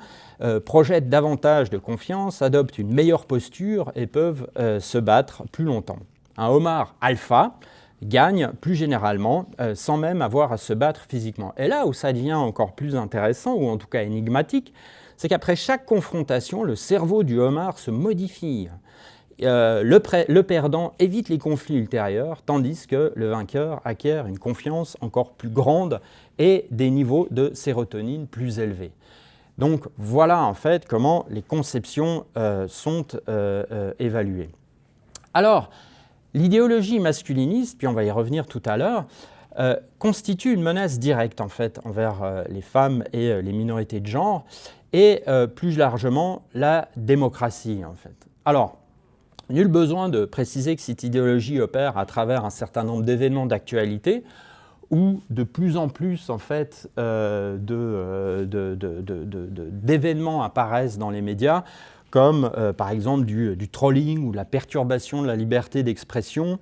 projettent davantage de confiance, adoptent une meilleure posture et peuvent se battre plus longtemps. Un homard alpha gagne plus généralement sans même avoir à se battre physiquement. Et là où ça devient encore plus intéressant, ou en tout cas énigmatique, c'est qu'après chaque confrontation, le cerveau du homard se modifie. Le perdant évite les conflits ultérieurs, tandis que le vainqueur acquiert une confiance encore plus grande et des niveaux de sérotonine plus élevés. Donc voilà en fait comment les conceptions sont évaluées. Alors, l'idéologie masculiniste, puis on va y revenir tout à l'heure, constitue une menace directe en fait envers les femmes et les minorités de genre et plus largement la démocratie en fait. Alors, nul besoin de préciser que cette idéologie opère à travers un certain nombre d'événements d'actualité où de plus en plus en fait, d'événements apparaissent dans les médias, comme par exemple du trolling ou la perturbation de la liberté d'expression,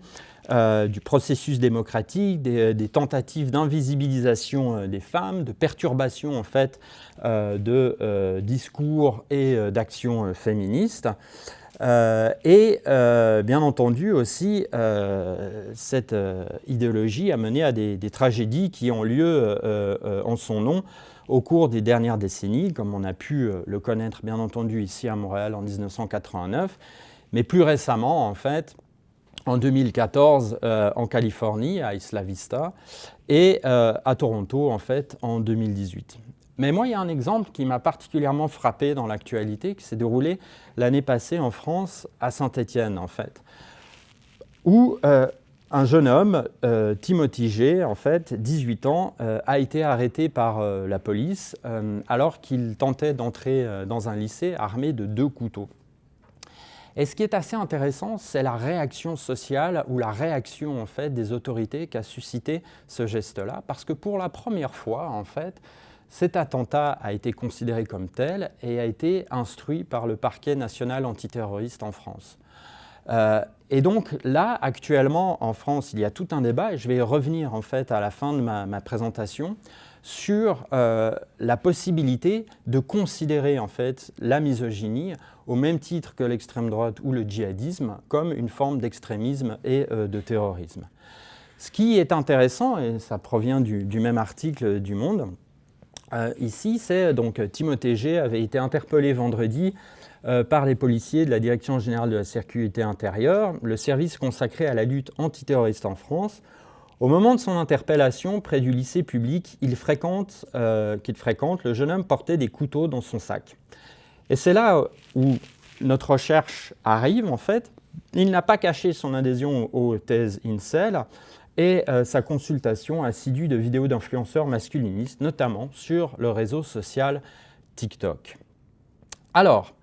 du processus démocratique, des tentatives d'invisibilisation des femmes, de perturbation en fait, de discours et d'actions féministes. Bien entendu aussi, cette idéologie a mené à des tragédies qui ont lieu en son nom au cours des dernières décennies, comme on a pu le connaître bien entendu ici à Montréal en 1989, mais plus récemment en fait, en 2014 en Californie, à Isla Vista, et à Toronto en fait en 2018. Mais moi, il y a un exemple qui m'a particulièrement frappé dans l'actualité, qui s'est déroulé l'année passée en France, à Saint-Étienne, en fait, où un jeune homme, Timothy G, en fait, 18 ans, a été arrêté par la police alors qu'il tentait d'entrer dans un lycée armé de 2 couteaux. Et ce qui est assez intéressant, c'est la réaction sociale ou la réaction en fait, des autorités qu'a suscité ce geste-là, parce que pour la première fois, en fait, cet attentat a été considéré comme tel et a été instruit par le parquet national antiterroriste en France. Et donc là, actuellement, en France, il y a tout un débat, et je vais y revenir en fait à la fin de ma présentation, sur la possibilité de considérer en fait la misogynie au même titre que l'extrême droite ou le djihadisme comme une forme d'extrémisme et de terrorisme. Ce qui est intéressant, et ça provient du même article du Monde, ici, c'est donc Timothée G avait été interpellé vendredi par les policiers de la Direction générale de la sécurité intérieure, le service consacré à la lutte antiterroriste en France. Au moment de son interpellation, près du lycée public qu'il fréquente, le jeune homme portait des couteaux dans son sac. Et c'est là où notre recherche arrive, en fait. Il n'a pas caché son adhésion aux thèses incel et sa consultation assidue de vidéos d'influenceurs masculinistes, notamment sur le réseau social TikTok. Alors,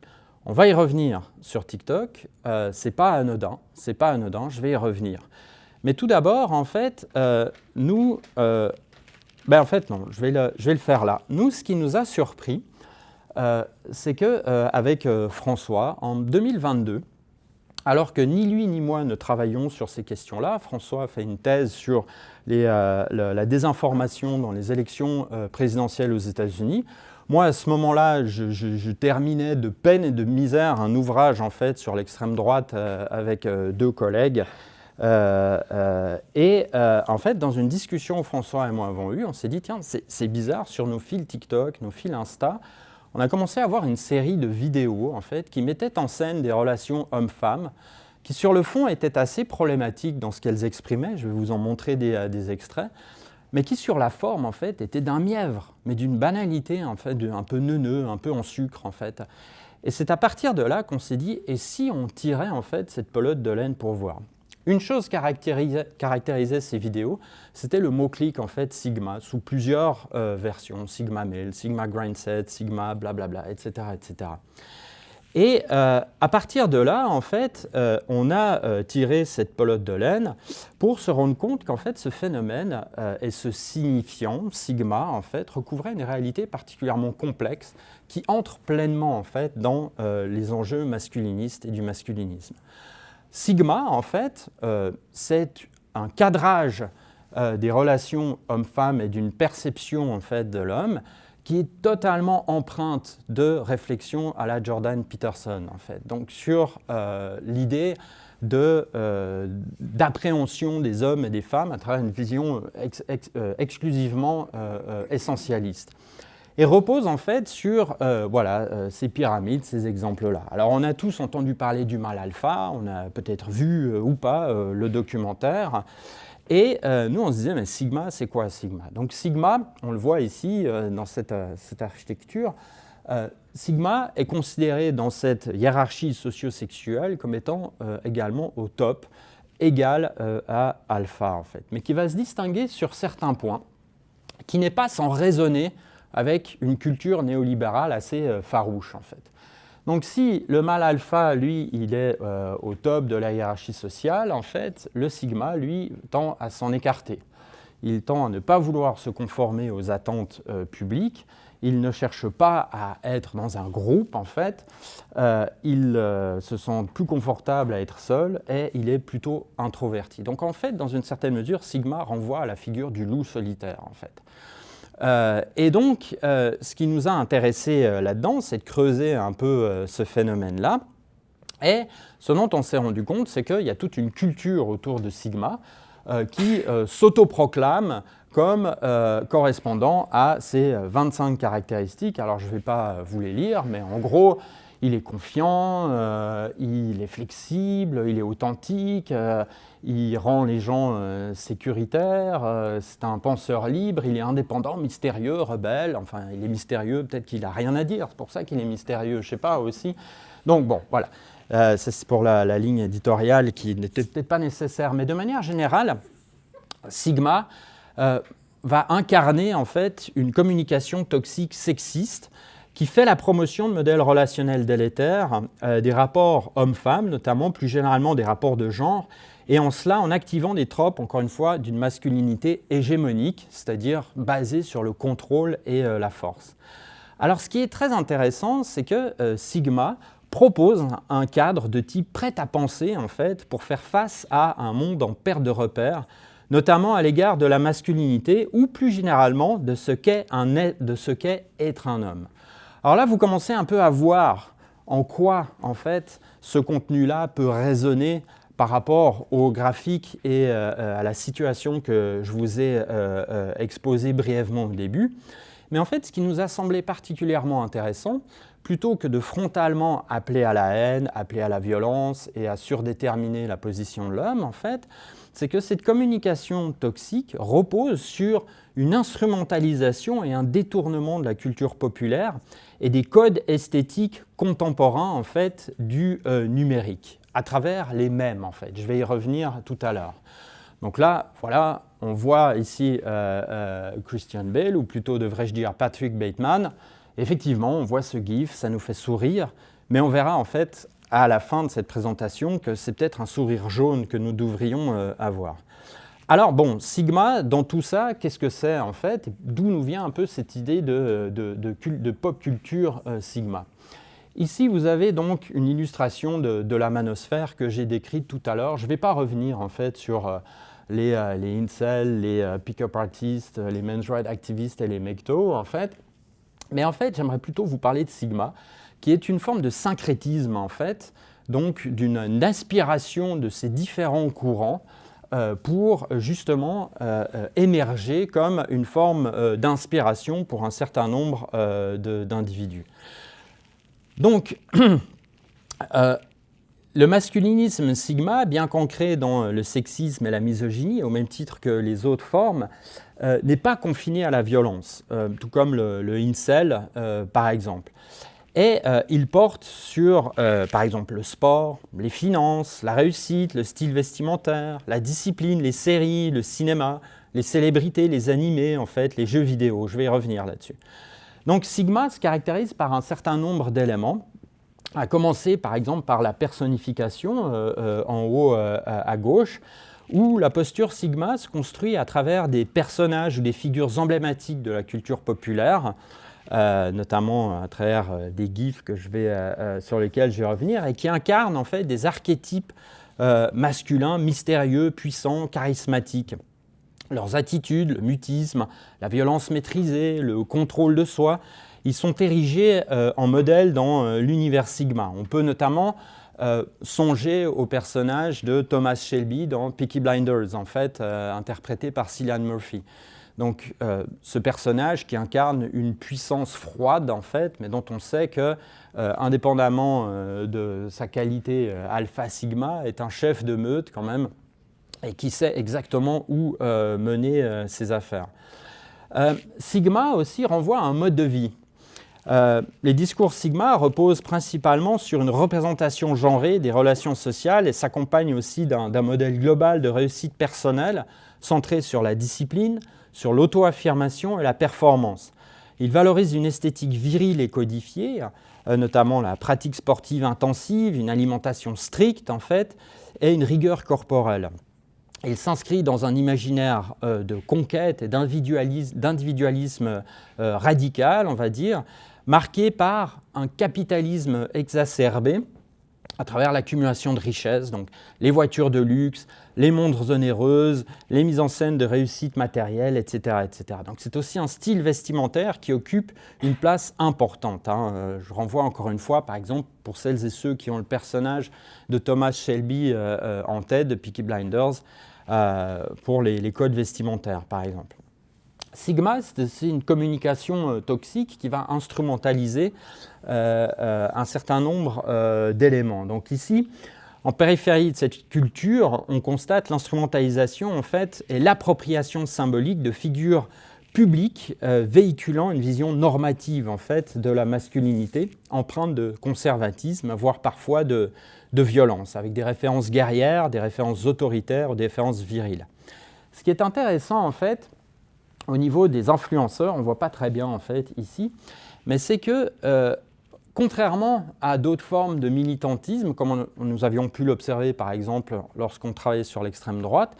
on va y revenir sur TikTok. C'est pas anodin, je vais y revenir. Mais tout d'abord, en fait, en fait, non, je vais le faire là. Nous, ce qui nous a surpris, c'est qu'avec François, en 2022, alors que ni lui ni moi ne travaillons sur ces questions-là, François fait une thèse sur la désinformation dans les élections présidentielles aux États-Unis. Moi, à ce moment-là, je terminais de peine et de misère un ouvrage en fait, sur l'extrême droite avec deux collègues. En fait, dans une discussion où François et moi avons eu, on s'est dit, tiens, c'est bizarre, sur nos fils TikTok, nos fils Insta, on a commencé à voir une série de vidéos en fait, qui mettaient en scène des relations hommes-femmes, qui sur le fond étaient assez problématiques dans ce qu'elles exprimaient, je vais vous en montrer des extraits, mais qui sur la forme en fait, étaient d'un mièvre, mais d'une banalité en fait, un peu neuneux, un peu en sucre en fait. Et c'est à partir de là qu'on s'est dit, et si on tirait en fait cette pelote de laine pour voir ? Une chose caractérisait ces vidéos, c'était le mot-clic en fait Sigma, sous plusieurs versions, Sigma Male, Sigma Grindset, Sigma blablabla, etc. etc. Et à partir de là, en fait, on a tiré cette pelote de laine pour se rendre compte qu'en fait, ce phénomène et ce signifiant, Sigma, en fait, recouvrait une réalité particulièrement complexe qui entre pleinement en fait, dans les enjeux masculinistes et du masculinisme. Sigma, en fait, c'est un cadrage des relations hommes-femmes et d'une perception en fait, de l'homme qui est totalement empreinte de réflexion à la Jordan Peterson, en fait. Donc sur l'idée d'appréhension des hommes et des femmes à travers une vision exclusivement essentialiste. Et repose en fait sur ces pyramides, ces exemples-là. Alors on a tous entendu parler du mâle alpha, on a peut-être vu ou pas le documentaire, et nous on se disait mais Sigma, c'est quoi Sigma ? Donc Sigma, on le voit ici dans cette architecture, Sigma est considéré dans cette hiérarchie socio-sexuelle comme étant également au top, égal à alpha en fait, mais qui va se distinguer sur certains points, qui n'est pas sans raisonner avec une culture néolibérale assez farouche en fait. Donc si le mâle alpha, lui, il est au top de la hiérarchie sociale, en fait, le sigma, lui, tend à s'en écarter. Il tend à ne pas vouloir se conformer aux attentes publiques, il ne cherche pas à être dans un groupe, en fait, il se sent plus confortable à être seul et il est plutôt introverti. Donc en fait, dans une certaine mesure, sigma renvoie à la figure du loup solitaire, en fait. Et donc, ce qui nous a intéressé là-dedans, c'est de creuser un peu ce phénomène-là. Et ce dont on s'est rendu compte, c'est qu'il y a toute une culture autour de Sigma qui s'autoproclame comme correspondant à ces 25 caractéristiques. Alors, je ne vais pas vous les lire, mais en gros, il est confiant, il est flexible, il est authentique, il rend les gens sécuritaires, c'est un penseur libre, il est indépendant, mystérieux, rebelle, enfin il est mystérieux, peut-être qu'il n'a rien à dire, c'est pour ça qu'il est mystérieux, je ne sais pas aussi. Donc bon, voilà, ça c'est pour la ligne éditoriale qui n'était peut-être pas nécessaire, mais de manière générale, Sigma va incarner en fait une communication toxique sexiste qui fait la promotion de modèles relationnels délétères, des rapports hommes-femmes, notamment plus généralement des rapports de genre, et en cela en activant des tropes, encore une fois, d'une masculinité hégémonique, c'est-à-dire basée sur le contrôle et la force. Alors ce qui est très intéressant, c'est que Sigma propose un cadre de type prêt à penser, en fait, pour faire face à un monde en perte de repères, notamment à l'égard de la masculinité ou plus généralement de ce qu'est être un homme. Alors là, vous commencez un peu à voir en quoi, en fait, ce contenu-là peut résonner par rapport au graphique et à la situation que je vous ai exposée brièvement au début. Mais en fait, ce qui nous a semblé particulièrement intéressant, plutôt que de frontalement appeler à la haine, appeler à la violence et à surdéterminer la position de l'homme, en fait, c'est que cette communication toxique repose sur une instrumentalisation et un détournement de la culture populaire et des codes esthétiques contemporains, en fait, du numérique, à travers les mèmes, en fait. Je vais y revenir tout à l'heure. Donc là, voilà, on voit ici Christian Bale, ou plutôt devrais-je dire Patrick Bateman. Effectivement, on voit ce gif, ça nous fait sourire, mais on verra en fait à la fin de cette présentation que c'est peut-être un sourire jaune que nous devrions avoir. Alors bon, Sigma, dans tout ça, qu'est-ce que c'est en fait? D'où nous vient un peu cette idée de pop culture Sigma? Ici, vous avez donc une illustration de la manosphère que j'ai décrite tout à l'heure. Je ne vais pas revenir en fait sur les incels, les pick-up artists, les men's rights activistes et les mectos en fait. Mais en fait, j'aimerais plutôt vous parler de Sigma, qui est une forme de syncrétisme en fait, donc d'une aspiration de ces différents courants pour justement émerger comme une forme d'inspiration pour un certain nombre d'individus. Donc, le masculinisme Sigma, bien qu'ancré dans le sexisme et la misogynie, au même titre que les autres formes, n'est pas confiné à la violence, tout comme le incel, par exemple. Et il porte sur, par exemple, le sport, les finances, la réussite, le style vestimentaire, la discipline, les séries, le cinéma, les célébrités, les animés, en fait, les jeux vidéo. Je vais y revenir là-dessus. Donc Sigma se caractérise par un certain nombre d'éléments, à commencer par exemple par la personnification en haut à gauche, où la posture Sigma se construit à travers des personnages ou des figures emblématiques de la culture populaire, notamment à travers des gifs sur lesquels je vais revenir, et qui incarnent en fait des archétypes masculins, mystérieux, puissants, charismatiques. Leurs attitudes, le mutisme, la violence maîtrisée, le contrôle de soi, ils sont érigés en modèle dans l'univers Sigma. On peut notamment songer au personnage de Thomas Shelby dans Peaky Blinders, en fait, interprété par Cillian Murphy. Donc, ce personnage qui incarne une puissance froide, en fait, mais dont on sait que, indépendamment de sa qualité alpha-sigma, est un chef de meute quand même, et qui sait exactement où mener ses affaires. Sigma aussi renvoie à un mode de vie. Les discours Sigma reposent principalement sur une représentation genrée des relations sociales et s'accompagnent aussi d'un modèle global de réussite personnelle centré sur la discipline, sur l'auto-affirmation et la performance. Il valorise une esthétique virile et codifiée, notamment la pratique sportive intensive, une alimentation stricte en fait, et une rigueur corporelle. Il s'inscrit dans un imaginaire de conquête et d'individualisme radical, on va dire, marqué par un capitalisme exacerbé à travers l'accumulation de richesses, donc les voitures de luxe, les montres onéreuses, les mises en scène de réussite matérielle, etc., etc. Donc c'est aussi un style vestimentaire qui occupe une place importante. Je renvoie encore une fois, par exemple, pour celles et ceux qui ont le personnage de Thomas Shelby en tête de Peaky Blinders, pour les codes vestimentaires, par exemple. Sigma, c'est une communication toxique qui va instrumentaliser un certain nombre d'éléments. Donc ici, en périphérie de cette culture, on constate l'instrumentalisation en fait, et l'appropriation symbolique de figures publiques véhiculant une vision normative en fait, de la masculinité, empreinte de conservatisme, voire parfois de violence, avec des références guerrières, des références autoritaires, des références viriles. Ce qui est intéressant en fait, au niveau des influenceurs, on ne voit pas très bien en fait ici, mais c'est que, contrairement à d'autres formes de militantisme, comme nous avions pu l'observer par exemple lorsqu'on travaillait sur l'extrême droite,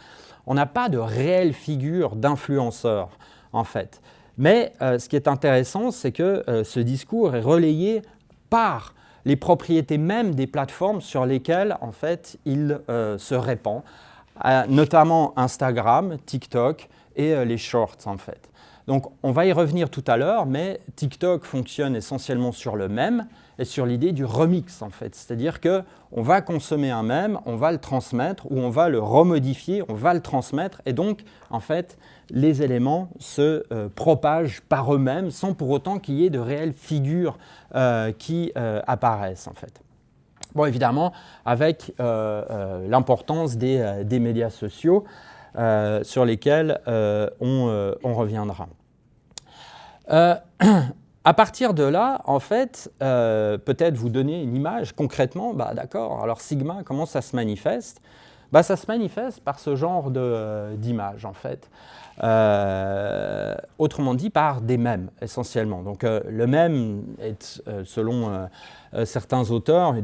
on n'a pas de réelle figure d'influenceur en fait. Mais ce qui est intéressant, c'est que ce discours est relayé par les propriétés même des plateformes sur lesquelles en fait, il se répand, notamment Instagram, TikTok et les shorts en fait. Donc on va y revenir tout à l'heure, mais TikTok fonctionne essentiellement sur le mème et sur l'idée du remix en fait. C'est-à-dire qu'on va consommer un mème, on va le transmettre ou on va le remodifier, on va le transmettre et donc en fait les éléments se propagent par eux-mêmes sans pour autant qu'il y ait de réelles figures qui apparaissent en fait. Bon, évidemment, avec l'importance des médias sociaux sur lesquels on reviendra. À partir de là, en fait, peut-être vous donner une image concrètement, d'accord, alors Sigma, comment ça se manifeste ? Ça se manifeste par ce genre d'image, en fait. Autrement dit, par des mèmes, essentiellement. Donc, le mème est, selon certains auteurs,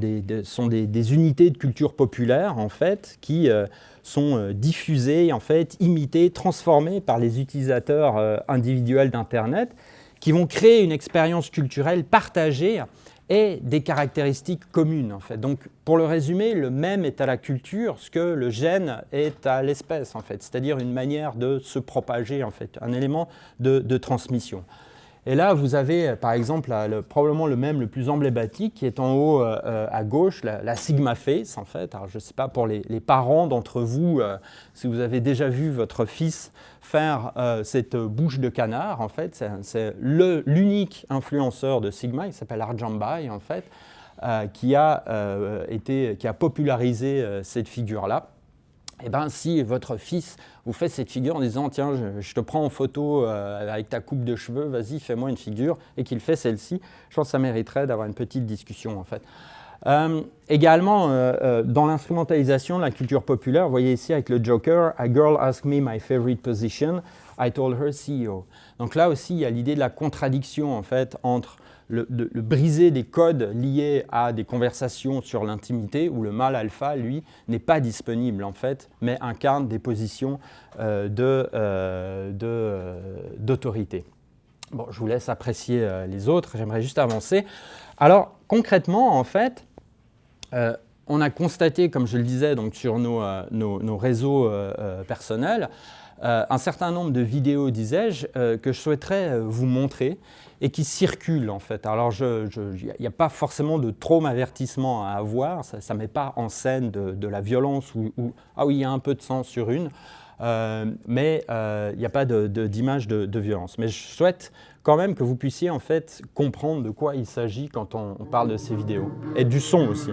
sont des unités de culture populaire, en fait, qui sont diffusées, en fait, imitées, transformées par les utilisateurs individuels d'Internet, qui vont créer une expérience culturelle partagée et des caractéristiques communes. En fait. Donc, pour le résumer, le mème est à la culture ce que le gène est à l'espèce, en fait, c'est-à-dire une manière de se propager, en fait, un élément de transmission. Et là, vous avez, par exemple, probablement le mème le plus emblématique qui est en haut à gauche, la Sigma Face, en fait. Alors, je ne sais pas pour les parents d'entre vous, si vous avez déjà vu votre fils faire cette bouche de canard, en fait. C'est l'unique influenceur de Sigma, il s'appelle Arjambai, en fait, qui a popularisé cette figure-là. Eh bien, si votre fils vous fait cette figure en disant « Tiens, je te prends en photo avec ta coupe de cheveux, vas-y, fais-moi une figure », et qu'il fait celle-ci, je pense que ça mériterait d'avoir une petite discussion, en fait. Également, dans l'instrumentalisation de la culture populaire, vous voyez ici avec le Joker, « A girl asked me my favorite position, I told her CEO ». Donc là aussi, il y a l'idée de la contradiction, en fait, entre le briser des codes liés à des conversations sur l'intimité, où le mâle alpha, lui, n'est pas disponible, en fait, mais incarne des positions d'autorité. Bon, je vous laisse apprécier les autres, j'aimerais juste avancer. Alors, concrètement, en fait, on a constaté, comme je le disais, donc, sur nos réseaux personnels, un certain nombre de vidéos, disais-je, que je souhaiterais vous montrer et qui circulent en fait. Alors il n'y a pas forcément de traumavertissement à avoir, ça ne met pas en scène de la violence ou ah oui, il y a un peu de sang sur une, mais il n'y a pas d'image de violence. Mais je souhaite quand même que vous puissiez en fait comprendre de quoi il s'agit quand on parle de ces vidéos. Et du son aussi.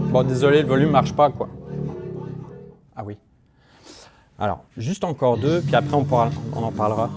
Bon, désolé, le volume ne marche pas, quoi. Ah oui. Alors, juste encore deux, puis après on en parlera.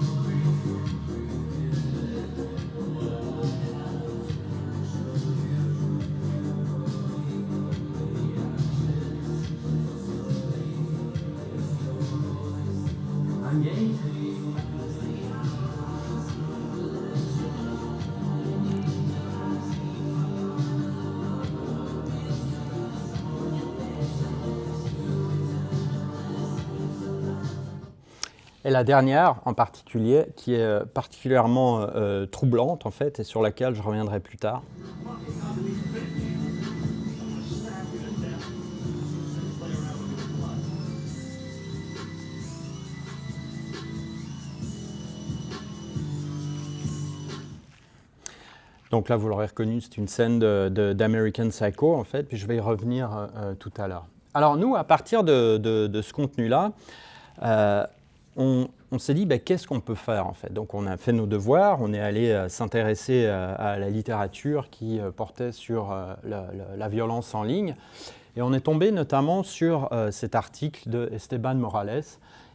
Et la dernière en particulier, qui est particulièrement troublante en fait, et sur laquelle je reviendrai plus tard. Donc là, vous l'aurez reconnu, c'est une scène d'American Psycho en fait, puis je vais y revenir tout à l'heure. Alors nous, à partir de ce contenu-là, on on s'est dit, qu'est-ce qu'on peut faire en fait? Donc on a fait nos devoirs, on est allé s'intéresser à la littérature qui portait sur la violence en ligne. Et on est tombé notamment sur cet article de Esteban Morales,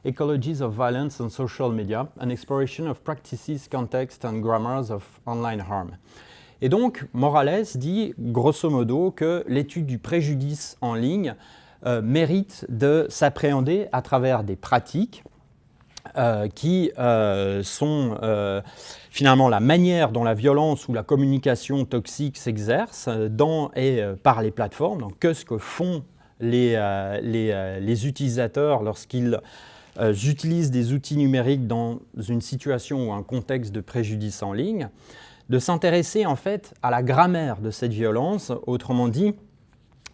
Ecologies of Violence on Social Media, an Exploration of Practices, Context and Grammars of Online Harm. Et donc, Morales dit, grosso modo, que l'étude du préjudice en ligne mérite de s'appréhender à travers des pratiques qui sont finalement la manière dont la violence ou la communication toxique s'exerce dans et par les plateformes. Donc, qu'est-ce que font les utilisateurs lorsqu'ils utilisent des outils numériques dans une situation ou un contexte de préjudice en ligne, de s'intéresser en fait à la grammaire de cette violence, autrement dit,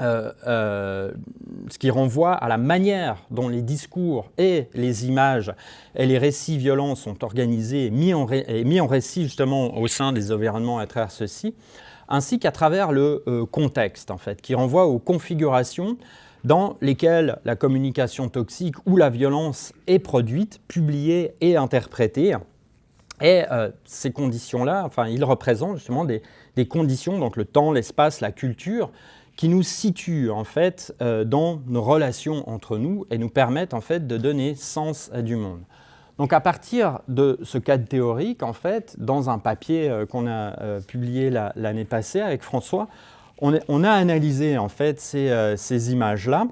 ce qui renvoie à la manière dont les discours et les images et les récits violents sont organisés et mis en récit justement au sein des environnements à travers ceux-ci, ainsi qu'à travers le contexte en fait, qui renvoie aux configurations dans lesquelles la communication toxique ou la violence est produite, publiée et interprétée. Et ces conditions-là, ils représentent justement des conditions, donc le temps, l'espace, la culture, qui nous situent en fait dans nos relations entre nous et nous permettent en fait de donner sens à du monde. Donc à partir de ce cadre théorique, en fait, dans un papier qu'on a publié l'année passée avec François, on a analysé en fait ces images-là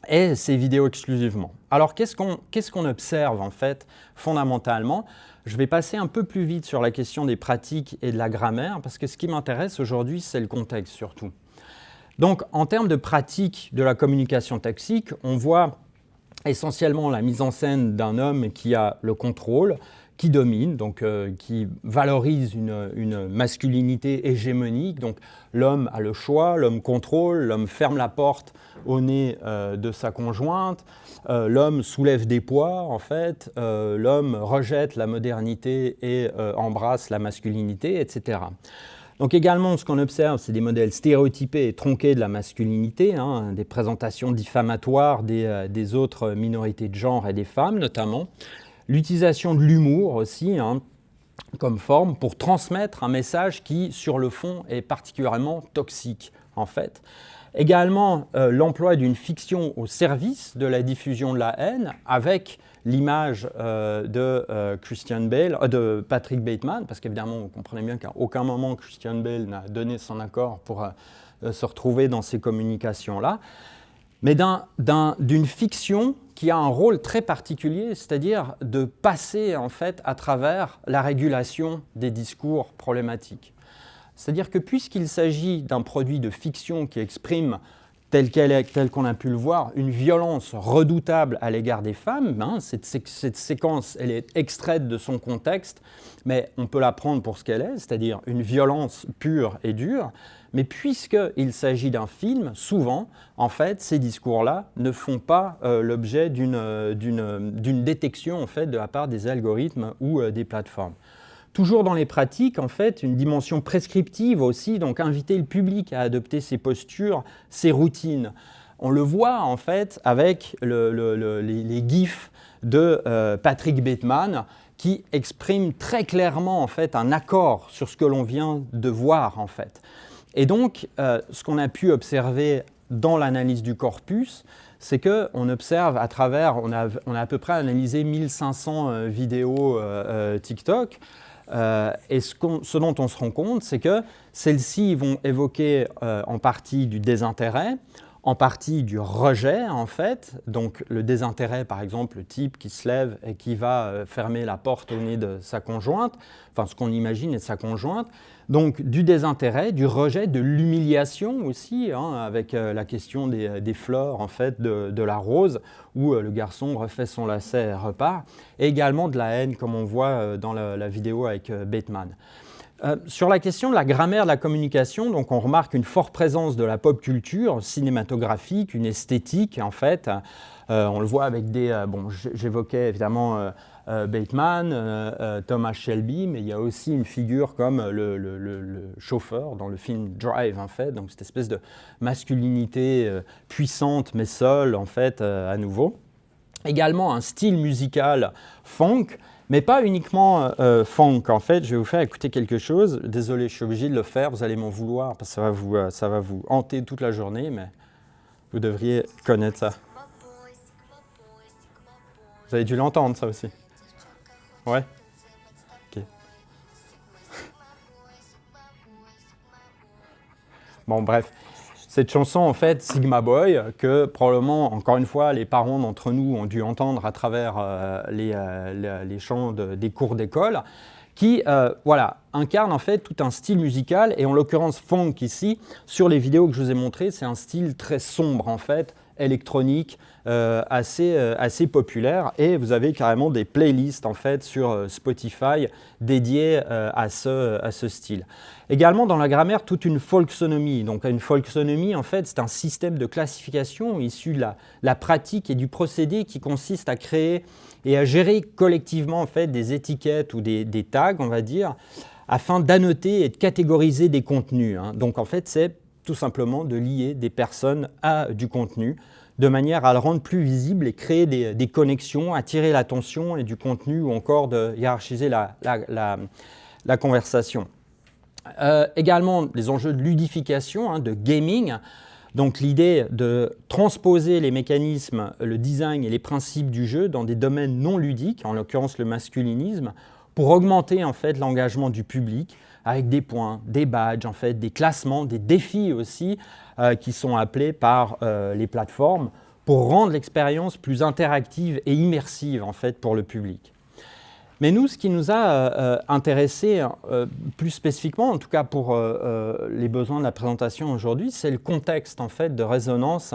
et ces vidéos exclusivement. Alors qu'est-ce qu'on observe en fait fondamentalement? Je vais passer un peu plus vite sur la question des pratiques et de la grammaire parce que ce qui m'intéresse aujourd'hui, c'est le contexte surtout. Donc en termes de pratiques de la communication toxique, on voit essentiellement la mise en scène d'un homme qui a le contrôle, qui domine, donc qui valorise une masculinité hégémonique. Donc l'homme a le choix, l'homme contrôle, l'homme ferme la porte au nez de sa conjointe, l'homme soulève des poids en fait, l'homme rejette la modernité et embrasse la masculinité, etc. Donc également, ce qu'on observe, c'est des modèles stéréotypés et tronqués de la masculinité, des présentations diffamatoires des autres minorités de genre et des femmes notamment. L'utilisation de l'humour aussi comme forme pour transmettre un message qui, sur le fond, est particulièrement toxique en fait. Également, l'emploi d'une fiction au service de la diffusion de la haine avec l'image de Patrick Bateman, parce qu'évidemment, vous comprenez bien qu'à aucun moment Christian Bale n'a donné son accord pour se retrouver dans ces communications-là, mais d'une fiction qui a un rôle très particulier, c'est-à-dire de passer en fait à travers la régulation des discours problématiques. C'est-à-dire que puisqu'il s'agit d'un produit de fiction qui exprime tel qu'on a pu le voir, une violence redoutable à l'égard des femmes, cette séquence, elle est extraite de son contexte, mais on peut la prendre pour ce qu'elle est, c'est-à-dire une violence pure et dure. Mais puisqu'il s'agit d'un film, souvent, en fait, ces discours-là ne font pas l'objet d'une détection en fait, de la part des algorithmes ou des plateformes. Toujours dans les pratiques, en fait, une dimension prescriptive aussi, donc inviter le public à adopter ces postures, ces routines. On le voit en fait avec les gifs de Patrick Bateman qui expriment très clairement en fait un accord sur ce que l'on vient de voir en fait. Et donc, ce qu'on a pu observer dans l'analyse du corpus, c'est qu'on observe à travers, on a à peu près analysé 1500 vidéos TikTok. Et ce dont on se rend compte, c'est que celles-ci vont évoquer en partie du désintérêt, en partie du rejet en fait. Donc le désintérêt, par exemple, le type qui se lève et qui va fermer la porte au nez de sa conjointe, enfin ce qu'on imagine est de sa conjointe. Donc du désintérêt, du rejet, de l'humiliation aussi, avec la question des fleurs en fait, de la rose, où le garçon refait son lacet et repart, et également de la haine, comme on voit dans la vidéo avec Bateman. Sur la question de la grammaire de la communication, donc on remarque une forte présence de la pop culture cinématographique, une esthétique en fait. On le voit avec j'évoquais évidemment Bateman, Thomas Shelby, mais il y a aussi une figure comme le chauffeur dans le film Drive en fait, donc cette espèce de masculinité puissante mais seule en fait à nouveau. également un style musical funk, mais pas uniquement funk. En fait, je vais vous faire écouter quelque chose. Désolé, je suis obligé de le faire, vous allez m'en vouloir, parce que ça va vous hanter toute la journée, mais vous devriez connaître ça. Vous avez dû l'entendre, ça aussi. Ouais. Ok. Bon, bref. Cette chanson, en fait, Sigma Boy, que probablement, encore une fois, les parents d'entre nous ont dû entendre à travers les chants des cours d'école, qui, voilà, incarne en fait tout un style musical, et en l'occurrence funk ici, sur les vidéos que je vous ai montrées, c'est un style très sombre, en fait, électronique, assez populaire, et vous avez carrément des playlists en fait sur Spotify dédiées à ce style. Également dans la grammaire, toute une folksonomie. Donc une folksonomie, en fait, c'est un système de classification issu de la pratique et du procédé qui consiste à créer et à gérer collectivement en fait des étiquettes ou des tags, on va dire, afin d'annoter et de catégoriser des contenus. Hein. Donc en fait, c'est tout simplement de lier des personnes à du contenu, de manière à le rendre plus visible et créer des connexions, attirer l'attention et du contenu ou encore de hiérarchiser la conversation. Également, les enjeux de ludification, hein, de gaming, donc l'idée de transposer les mécanismes, le design et les principes du jeu dans des domaines non ludiques, en l'occurrence le masculinisme, pour augmenter en fait l'engagement du public avec des points, des badges, en fait, des classements, des défis aussi qui sont appelés par les plateformes pour rendre l'expérience plus interactive et immersive en fait, pour le public. Mais nous, ce qui nous a intéressé plus spécifiquement, en tout cas pour les besoins de la présentation aujourd'hui, c'est le contexte en fait, de résonance